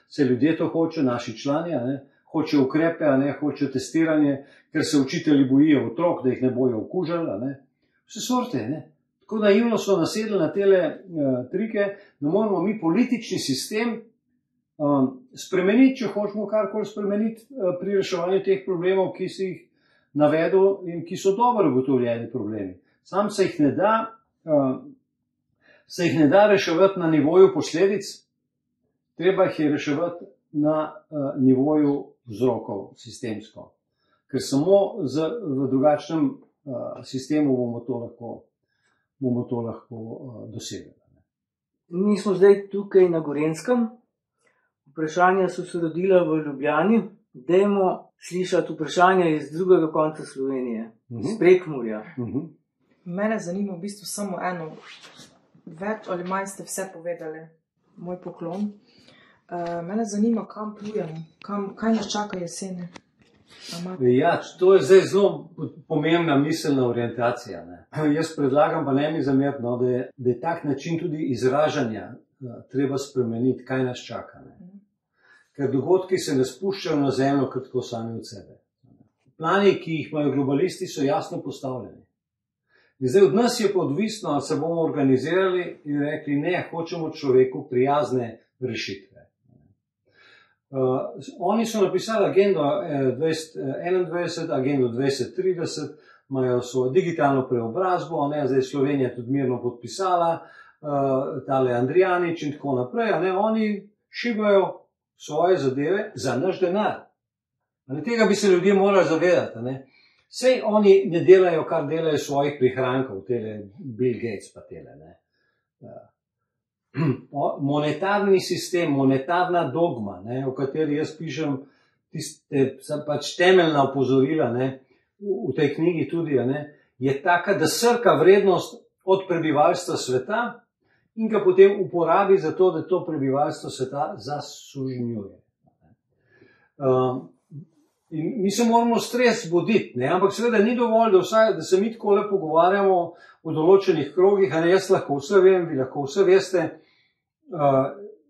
se ljudje to hoče, naši člani, hoče ukrepe, hoče testiranje, ker se učitelji bojijo otrok, da jih ne bojo okužali. Vse sorte, Tako naivno so nasedli na tele trike, da moramo mi politični sistem spremeniti, če hočemo karkoli spremeniti pri reševanju teh problemov, ki si jih navedel in ki so dobro ugotovljeni problemi. Sam se jih ne da reševati na nivoju posledic, treba jih je reševati na nivoju vzrokov sistemsko. Ker samo v drugačnem sistemu bomo to lahko dosegli. Mi smo zdaj tukaj na Gorenjskem. Vprašanja so se rodila v Ljubljani. Dajmo slišati vprašanja iz drugega konca Slovenije, iz Prekmurja. Mene zanima v bistvu samo eno. Več ali manj ste vse povedali. Moj poklon. Mene zanima, kam plujemo, kaj nas čaka jeseni. To je zdaj zelo pomembna miselna orientacija. Jaz predlagam, pa ne mi zamerno, da je tak način tudi izražanja treba spremeniti, kaj nas čaka. Ker dogodki se ne spuščajo na zemljo, kot tako sami od sebe. Plani, ki jih imajo globalisti, so jasno postavljeni. In zdaj od nas je pa odvisno, ali se bomo organizirali in rekli, ne, hočemo človeku prijazne rešitve. Oni so napisali agendo 2021, agendo 2030, imajo svojo digitalno preobrazbo, zdaj Slovenija tudi mirno podpisala, tale Andrijanič in tako naprej. Oni šibajo svoje zadeve za naš denar. Tega bi se ljudje morali zavedati. Sej oni ne delajo, kar delajo svojih prihrankov, tele Bill Gates pa tele. Monetarni sistem, monetarna dogma, o kateri jaz pišem pač temeljna opozorila v tej knjigi tudi, je taka, da srka vrednost od prebivalstva sveta in ga potem uporabi za to, da to prebivalstvo sveta zasužnjuje. In mi se moramo stres zbuditi, ampak seveda ni dovolj, da se mi tako le pogovarjamo v določenih krogih, jaz lahko vse vem, vi lahko vse veste,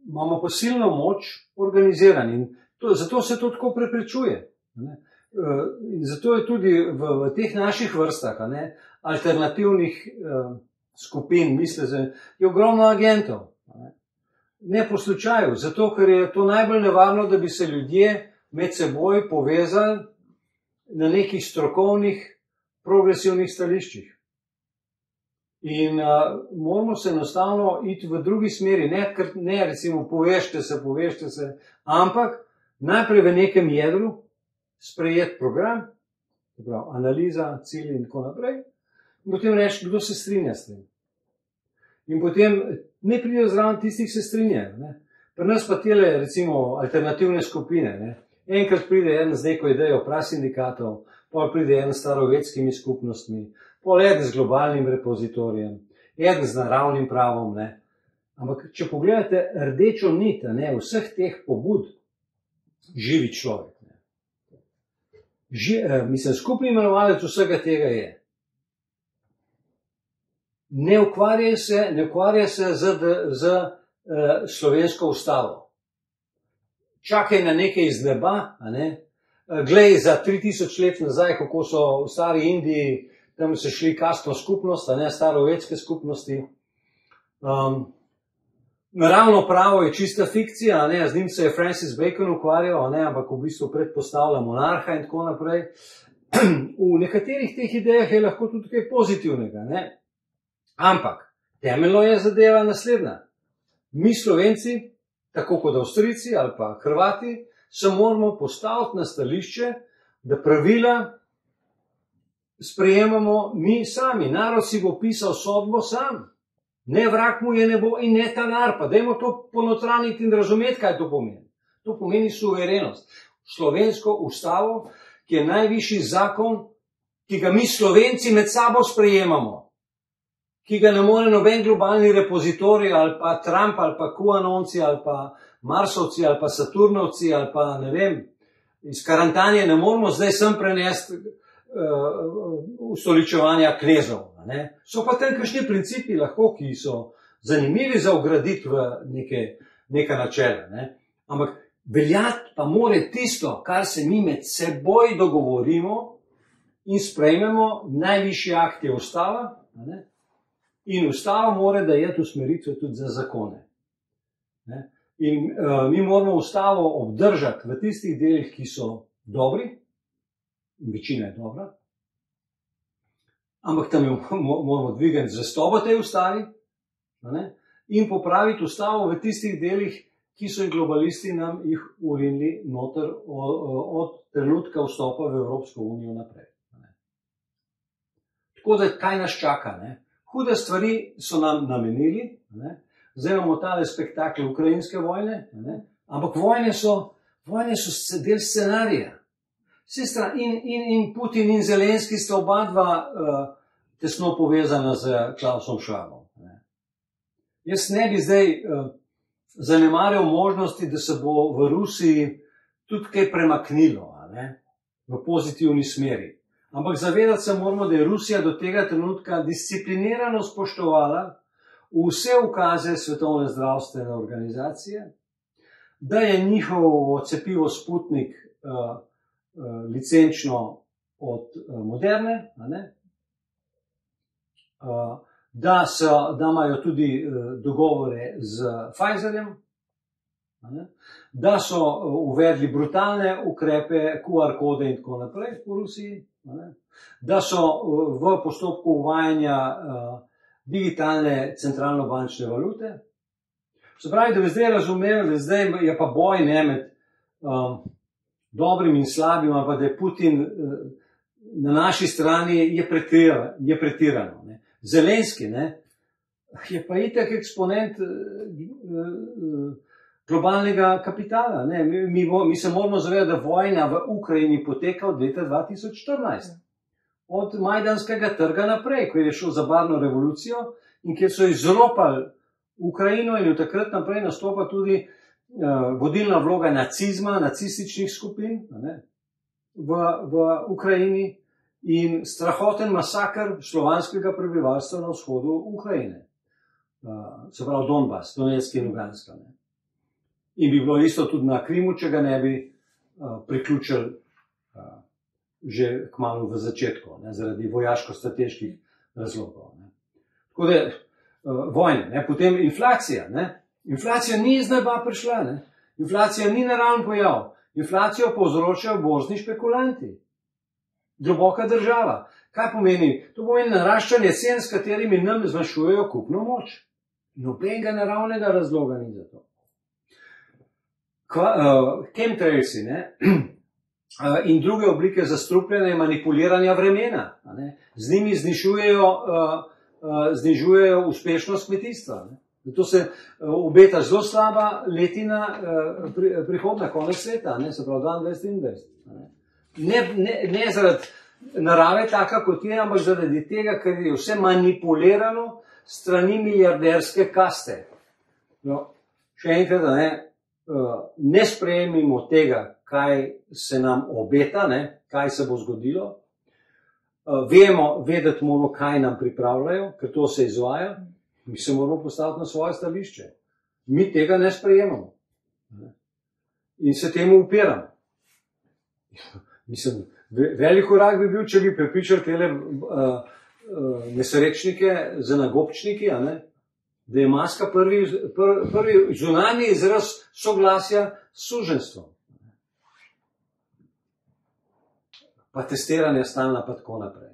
imamo pa silno moč organiziran in zato se to tako preprečuje. In zato je tudi v teh naših vrstah, alternativnih skupin, je ogromno agentov. Ne po slučaju, zato ker je to najbolj nevarno, da bi se ljudje med seboj povezali na nekih strokovnih, progresivnih stališčih. In moramo se enostavno iti v drugi smeri, ne recimo povežte se, ampak najprej v nekem jedru sprejet program, analiza, cilji in tako naprej, in potem reči, kdo se strinja s tem. In potem ne pridejo zraven tistih, ki se strinjajo. Ne. Pri nas pa tele, recimo, alternativne skupine. Ne. Enkrat pride en z neko idejo prasindikatov, pol pride en s starovetskimi skupnostmi, pol eden z globalnim repozitorijem, eden z naravnim pravom. Ne. Ampak, če pogledate rdečo nit, ne, vseh teh pobud, živi človek. Mislim, skupni imenovalec vsega tega je. Ne ukvarja se z slovensko ustavo. Čakaj na nekaj iz neba, glej za 3000 let nazaj, kako so v stari Indiji, tam so šli kastno skupnost, starovedske skupnosti. Naravno pravo je čista fikcija, z njim se je Francis Bacon ukvarjal, ampak v bistvu predpostavlja monarha in tako naprej. V nekaterih teh idejah je lahko tudi kaj pozitivnega, ampak temeljno je zadeva naslednja. Mi Slovenci, tako kot Avstrijci ali pa Hrvati, se moramo postaviti na stališče, da pravila sprejemamo mi sami. Narod si bo pisal sodbo sam. Ne vrag mu je nebo in ne talar, pa dajmo to ponotraniti in razumeti, kaj to pomeni. To pomeni suverenost. Slovensko ustavo, ki je najvišji zakon, ki ga mi Slovenci med sabo sprejemamo, ki ga ne more noben globalni repozitorij ali pa Trump ali pa QAnonci ali pa Marsovci ali pa Saturnovci ali pa ne vem, iz Karantanje ne moramo zdaj sem prenesti ustoličevanja knezov. So pa tam kakšni principi lahko, ki so zanimivi za vgraditi v neka načela. Ampak veljati pa more tisto, kar se mi med seboj dogovorimo in sprejmemo, najvišji akt je ustava, in ustava mora dajeti usmeritve tudi za zakone. In mi moramo ustavo obdržati v tistih delih, ki so dobri, večina je dobra, ampak tam moramo dvigati zvestobo tej ustavi in popraviti ustavo v tistih delih, ki so globalisti nam jih urinili noter od trenutka vstopa v Evropsko unijo naprej. Tako da, kaj nas čaka? Hude stvari so nam namenili, zdaj imamo tale spektakl ukrajinske vojne, ampak vojne so del scenarija. In Putin in Zelenski sta oba dva tesno povezana z Klausom Schwabom. Jaz ne bi zdaj zanemarjal možnosti, da se bo v Rusiji tudi kaj premaknilo v pozitivni smeri. Ampak zavedati se moramo, da je Rusija do tega trenutka disciplinirano spoštovala vse ukaze Svetovne zdravstvene organizacije, da je njihovo cepivo Sputnik licenčno od Moderne, da imajo tudi dogovore z Pfizerjem, da so uvedli brutalne ukrepe, QR kode in tako naprej v Rusiji, da so v postopku uvajanja digitalne centralno-bančne valute. Se pravi, da bi zdaj razumeli, da zdaj je pa boj med dobrim in slabim, ali pa da je Putin na naši strani je pretirano. Zelenski je pa itak eksponent globalnega kapitala. Mi se moramo zavedati, da vojna v Ukrajini poteka od leta 2014. Od Majdanskega trga naprej, ko je šel za barvno revolucijo in kjer so izropali Ukrajino in od takrat naprej nastopa tudi vodilna vloga nacizma, nacističnih skupin v Ukrajini in strahoten masakr slovanskega prebivalstva na vzhodu Ukrajine. Se pravi Donbas, Donetsk in Lugansk. In bi bilo isto tudi na Krimu, če ga ne bi priključili že kmalu v začetku, zaradi vojaško-strateških razlogov. Tako da vojne, potem inflacija. Inflacija ni iz neba prišla, inflacija ni naraven pojav, inflacijo povzročajo borzni špekulanti. Globoka država. Kaj pomeni? To pomeni naraščanje cen, s katerimi nam zmanjšujejo kupno moč. Nobenega naravnega razloga ni za to. Chemtrailsi, in druge oblike zastrupljanja in manipuliranja vremena. Z njimi znižujejo uspešnost kmetijstva. Zato se obeta zelo slaba letina prihodna, konec leta, se pravi 2022. Ne zaradi narave taka, kot je, ampak zaradi tega, ker je vse manipulirano strani milijarderske kaste. No, še enkrat, ne sprejemimo tega, kaj se nam obeta, kaj se bo zgodilo. Vedeti moramo, kaj nam pripravljajo, ker to se izvaja. Mi se moramo postaviti na svoje stališče. Mi tega ne sprejemamo. In se temu upiramo. Mislim, velik korak bi bil, če bi prepričali tele nesrečnike z nagobčniki, da je maska prvi zunanji izraz soglasja s suženjstvom. Pa testiranje stalna, pa tako naprej.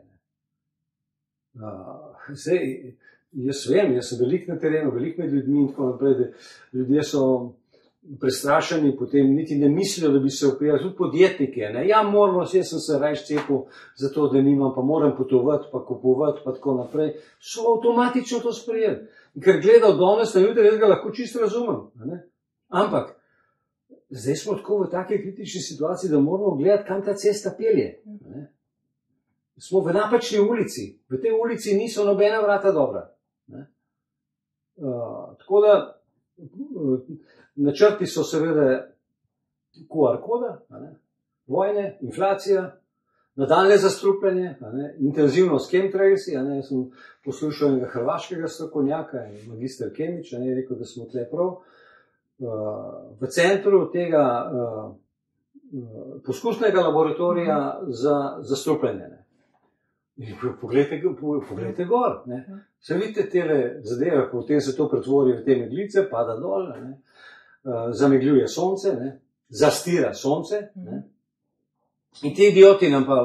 Jaz vem, jaz sem velik na terenu, velik med ljudmi in tako naprej, da ljudje so prestrašeni, potem niti ne mislijo, da bi se upirali, tudi podjetnike. Ja, moramo, jaz sem se rajš cepil zato, da nimam, pa moram potovati, pa kupovati, pa tako naprej. So avtomatično to sprejeli. Ker gledal danes na jutri, jaz ga lahko čisto razumem. Ampak, zdaj smo tako v taki kritični situaciji, da moramo gledati, kam ta cesta pelje. Smo v napačni ulici. V tej ulici niso nobena vrata dobra. Tako da, načrti so seveda QR koda, vojne, inflacija, nadaljne zastrupljanje, intenzivno s chemtrailsi. Jaz sem poslušal enega hrvaškega strokovnjaka, magister Kemič, je rekel, da smo tle prav v centru tega poskusnega laboratorija za zastrupljanje. Poglejte gor. Se vidite tele zadeve, potem se to pretvori v te meglice, pada dol, zamegljuje sonce, zastira sonce. In ti idioti nam pa,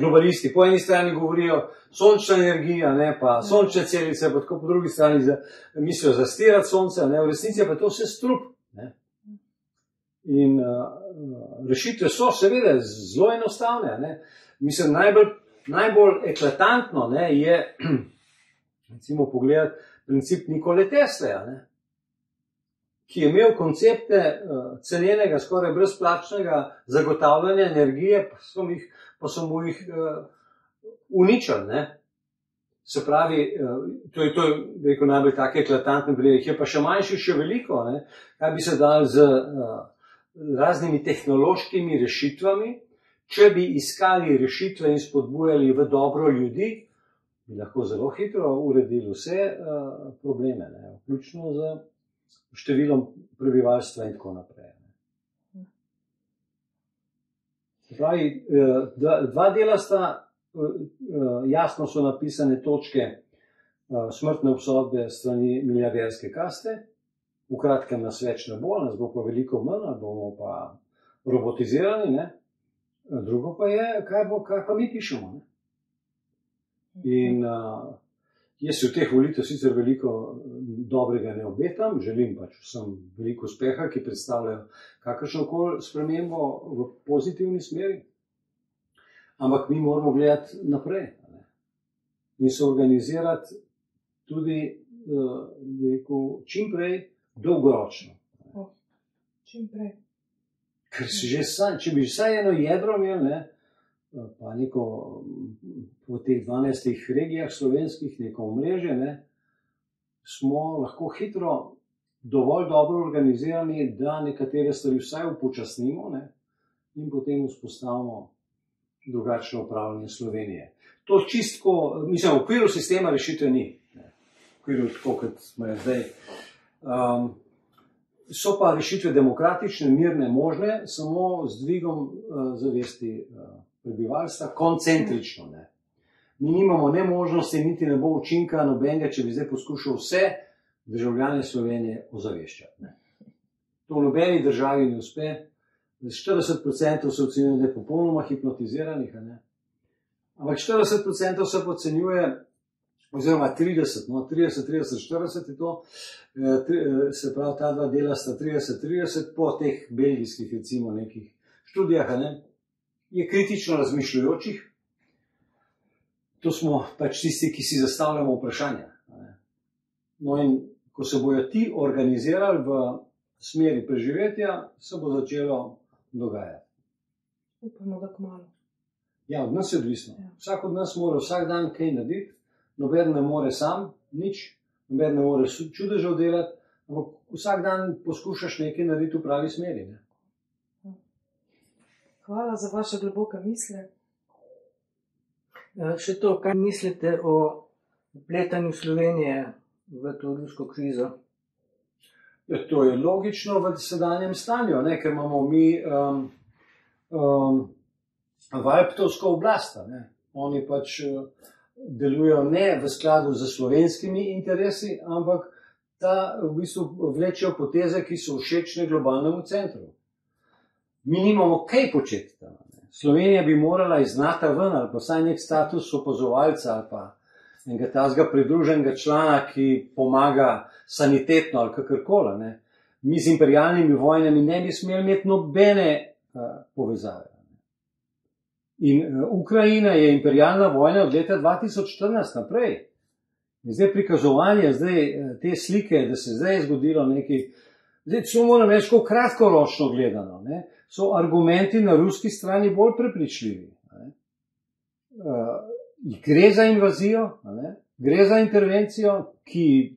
globalisti, po eni strani govorijo sončna energija, pa sončne celice, pa tako po drugi strani mislijo zastirati sonce, v resnici pa to vse strup. In rešitve so seveda zelo enostavne. Mislim, najbolj eklatantno je, recimo, pogledati princip Nikole Tesle, ki je imel koncepte cenenega, skoraj brezplačnega zagotavljanja energije, pa so mu jih uničili. Se pravi, to je rekel, najbolj take eklatantne primer, je pa še manjši, še veliko, kaj bi se dal z raznimi tehnološkimi rešitvami. Če bi iskali rešitve in spodbujali v dobro ljudi, bi lahko zelo hitro uredili vse probleme, vključno z številom prebivalstva in tako naprej. Pravi, dva dela sta, jasno so napisane točke smrtne obsodbe strani milijarderske kaste, v kratkem nas več ne bo, nas bo pa veliko manj, bomo pa robotizirani, drugo pa je, kaj pa mi pišemo. In jaz si v teh volitev sicer veliko dobrega ne obetam, želim pač vsem veliko uspeha, ki predstavljajo kakršnokoli spremembo v pozitivni smeri, ampak mi moramo gledati naprej in se organizirati tudi čim prej dolgoročno. Čim prej. Ker če bi vsaj eno jedro imeli, pa neko v teh 12 regijah slovenskih, neko omrežje, smo lahko hitro dovolj dobro organizirani, da nekatere stvari vsaj upočasnimo in potem vzpostavimo drugačno upravljanje Slovenije. To čistko, mislim, v okviru sistema rešitve ni. V okviru tako, kot smo zdaj. So pa rešitve demokratične, mirne, možne, samo z dvigom zavesti prebivalstva, koncentrično. Mi nimamo ne možnosti, niti ne bo učinka nobenega, če bi zdaj poskušal vse državljane Slovenije ozaveščati. To v nobeni državi ne uspe. 40% se ocenjuje, da je popolnoma hipnotiziranih, ampak 40% se podcenjuje, oziroma 30, 40 je to, se pravi, ta dva dela sta 30, po teh belgijskih, recimo, nekih študijah, je kritično razmišljajočih. To smo pač tisti, ki si zastavljamo vprašanja. No in ko se bojo ti organizirali v smeri preživetja, se bo začelo dogajati. Upamo, da kmalu. Ja, od nas je odvisno. Vsak od nas mora vsak dan kaj narediti, noben ne more sam nič, noben ne more čudežev delati, ampak vsak dan poskušaš nekaj narediti v pravi smeri. Ne? Hvala za vaše globoke misli. Še to, kaj mislite o vpletanju Slovenije v to rusko krizo? Ja, to je logično v sedanjem stanju, ne? Ker imamo mi Vajptovsko oblast. Oni pač delujejo ne v skladu z slovenskimi interesi, ampak v bistvu vlečejo poteze, ki so všečne globalnemu centru. Mi nimamo kaj početi tam. Slovenija bi morala iz NATO ven ali pa vsaj nek status opazovalca ali pa enega tazga pridruženega člana, ki pomaga sanitetno ali kakorkoli. Mi z imperialnimi vojnami ne bi smeli imeti nobene povezave. In Ukrajina je imperialna vojna od leta 2014 naprej. In zdaj prikazovanje te slike, da se zdaj je zgodilo nekaj, zdaj celo moram reči, kako kratkoročno gledano, so argumenti na ruski strani bolj prepričljivi. Gre za invazijo, gre za intervencijo, ki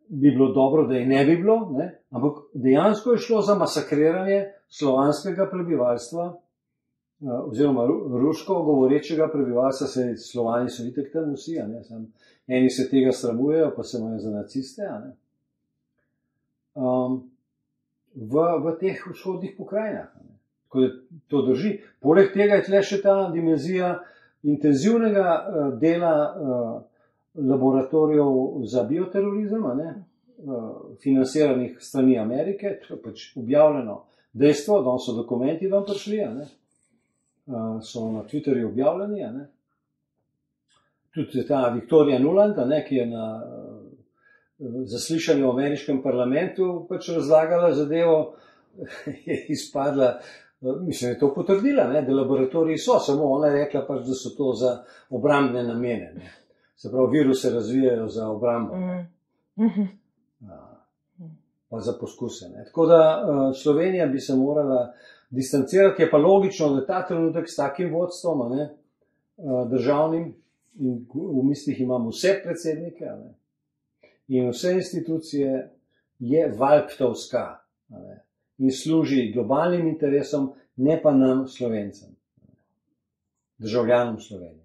bi bilo dobro, da je ne bi bilo, ampak dejansko je šlo za masakriranje slovanskega prebivalstva, oziroma rusko govorečega prebivalstva, Slovani so itak tam vsi, eni se tega sramujejo, pa se imajo za naciste, v teh vzhodnih pokrajinah. Tako da to drži. Poleg tega je tle še ta dimenzija intenzivnega dela laboratorijev za bioterorizem, financiranih strani Amerike, to je pač objavljeno dejstvo, da so dokumenti vam prišli, so na Twitterju objavljeni. Tudi ta Victoria Nuland, ki je na zaslišanju v ameriškem parlamentu pač razlagala zadevo, je izpadla, mislim, je to potrdila, da laboratoriji so, samo ona je rekla pač, da so to za obrambne namene. Se pravi, viruse razvijajo za obrambo. Pa za poskuse. Tako da Slovenija bi se morala distancirati, je pa logično, da ta trenutek s takim vodstvom, državnim, in v mislih imamo vse predsednike in vse institucije, je Vajptovska in služi globalnim interesom, ne pa nam, Slovencem, državljanom Slovenije.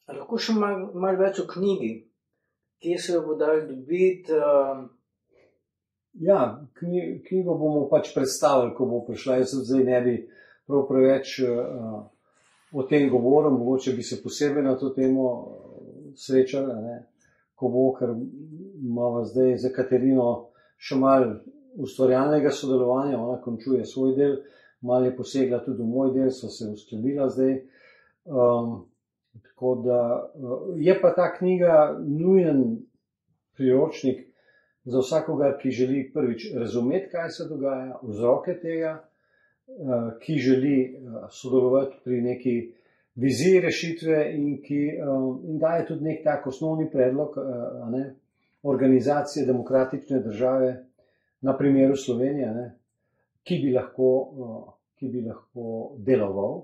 Lahko še malo več o knjigi. Kje se jo bo dal dobiti? Ja, knjigo bomo pač predstavili, ko bo prišla. Jaz zdaj ne bi prav preveč o tem govoril, mogoče bi se posebej na to temo srečali, ko bo, ker imamo zdaj za Katarino še malo ustvarjalnega sodelovanja, ona končuje svoj del, malo je posegla tudi v moj del, so se uskladila zdaj. Tako da je pa ta knjiga nujen priročnik za vsakogar, ki želi prvič razumeti, kaj se dogaja, vzroke tega, ki želi sodelovati pri neki viziji rešitve in daje tudi nek tak osnovni predlog organizacije demokratične države na primeru Slovenije, ki bi lahko deloval.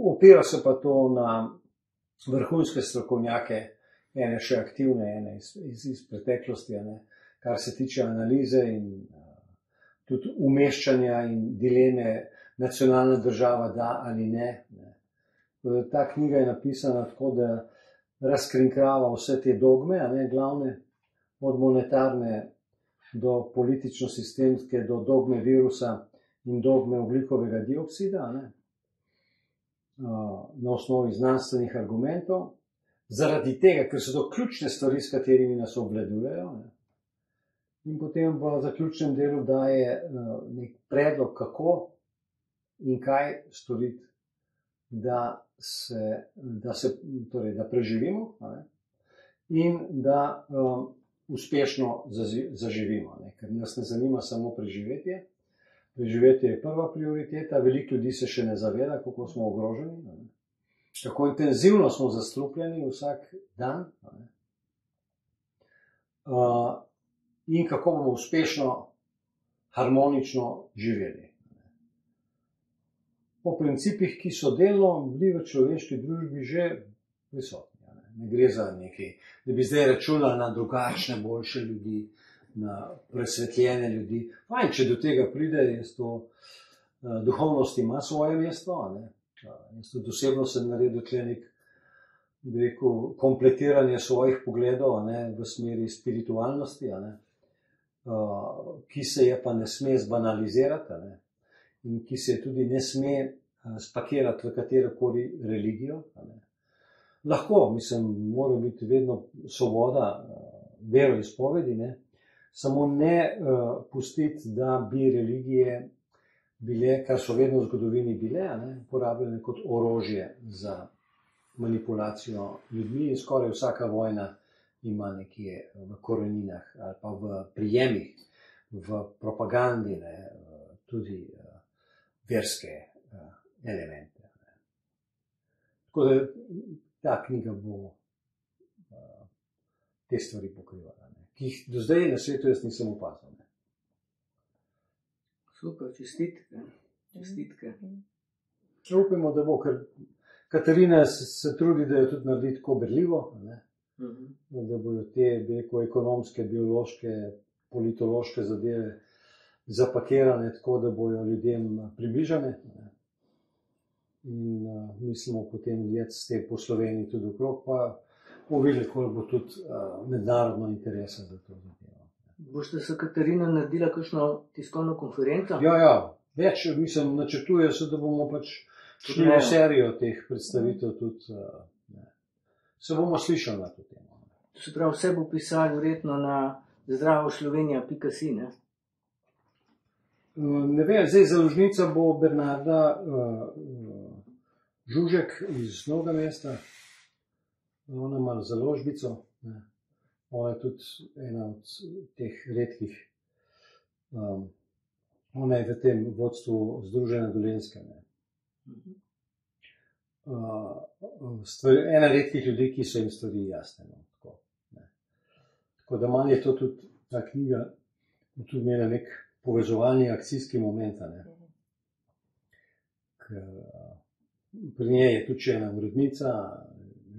Opira se pa to na vrhunske strokovnjake, ene še aktivne, ene iz preteklosti, kar se tiče analize in tudi umeščanja in dileme nacionalna država da ali ne. Ta knjiga je napisana tako, da razkrinkrava vse te dogme, glavne, od monetarne do politično-sistemske, do dogme virusa in dogme ogljikovega dioksida, na osnovi znanstvenih argumentov, zaradi tega, ker so to ključne stvari, s katerimi nas obvladujejo. In potem v zaključnem delu daje nek predlog, kako in kaj storiti, da preživimo in da uspešno zaživimo. Ne? Ker nas ne zanima samo preživetje. Preživetje je prva prioriteta, veliko ljudi se še ne zaveda, kako smo ogroženi. Ne? Kako intenzivno smo zastrupljeni vsak dan. Ne? In kako bomo uspešno, harmonično živeli. Po principih, ki so delno bili v človeški družbi že prisotni. Ne gre za nekaj, da bi zdaj računali na drugačne, boljše ljudi, na presvetljene ljudi. Fajn, če do tega pride, duhovnost ima svoje mesto. Jaz tudi osebno sem naredil nek, bi rekel, kompletiranje svojih pogledov v smeri spiritualnosti, ki se je pa ne sme zbanalizirati in ki se tudi ne sme spakirati v katerokoli religijo. Lahko, mislim, mora biti vedno svoboda veroizpovedi, samo ne pustiti, da bi religije bile, kar so vedno v zgodovini bile, uporabljene kot orožje za manipulacijo ljudmi in skoraj vsaka vojna ima nekje v koreninah ali pa v prijemih, v propagandi, tudi verske elemente. Tako da ta knjiga bo te stvari pokrivala, ki jih do zdaj na svetu jaz nisem opazil. Super, čestitke. Upamo, da bo, ker Katarina se trudi, da jo tudi naredi tako berljivo, da bojo te ekonomske, biološke, politološke zadeve zapakirane tako, da bojo ljudem približane. In mislimo potem jeti po Sloveniji tudi okrog, pa bomo videli, koliko bo tudi mednarodno interesa za to zadevo. Boste s Katarino naredila kakšno tiskovno konferenco? Ja, več, mislim, načrtuje se, da bomo pač šli v serijo teh predstavitev tudi, se bomo slišali na to temo. Se pravi, vse bo pisali verjetno na zdravoslovenija.si, ne? Ne vem, zdaj založnica bo Bernarda Žužek iz Novega mesta, ona ima založbico, ona je tudi ena od teh redkih, ona je v tem vodstvu Združene Dolenjske. Ena redkih ljudi, ki so jim stvari jasne. Tako da malo je to tudi ta knjiga, tudi imela nek povezovalni akcijski moment. Ker pri njej je tudi še ena urednica,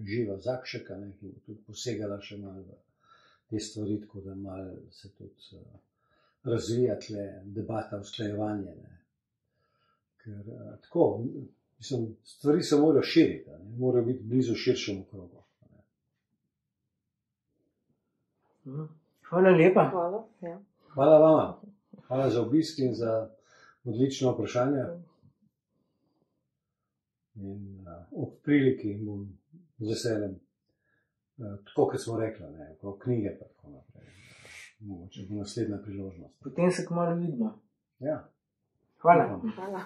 Živa Zakšek, ki bo tudi posegala še malo v te stvari, tako da malo se tudi razvija tle debata, usklajevanje. Ker tako, mislim, stvari se morajo širiti, morajo biti blizu širšemu krogu. Hvala lepa. Hvala vama. Hvala za obisk in za odlično vprašanje. In ob priliki bom z veseljem, tako kot smo rekli, okrog knjige pa tako naprej. Mogoče bo naslednja priložnost. Potem se kmalu vidimo. Ja. Hvala. Hvala.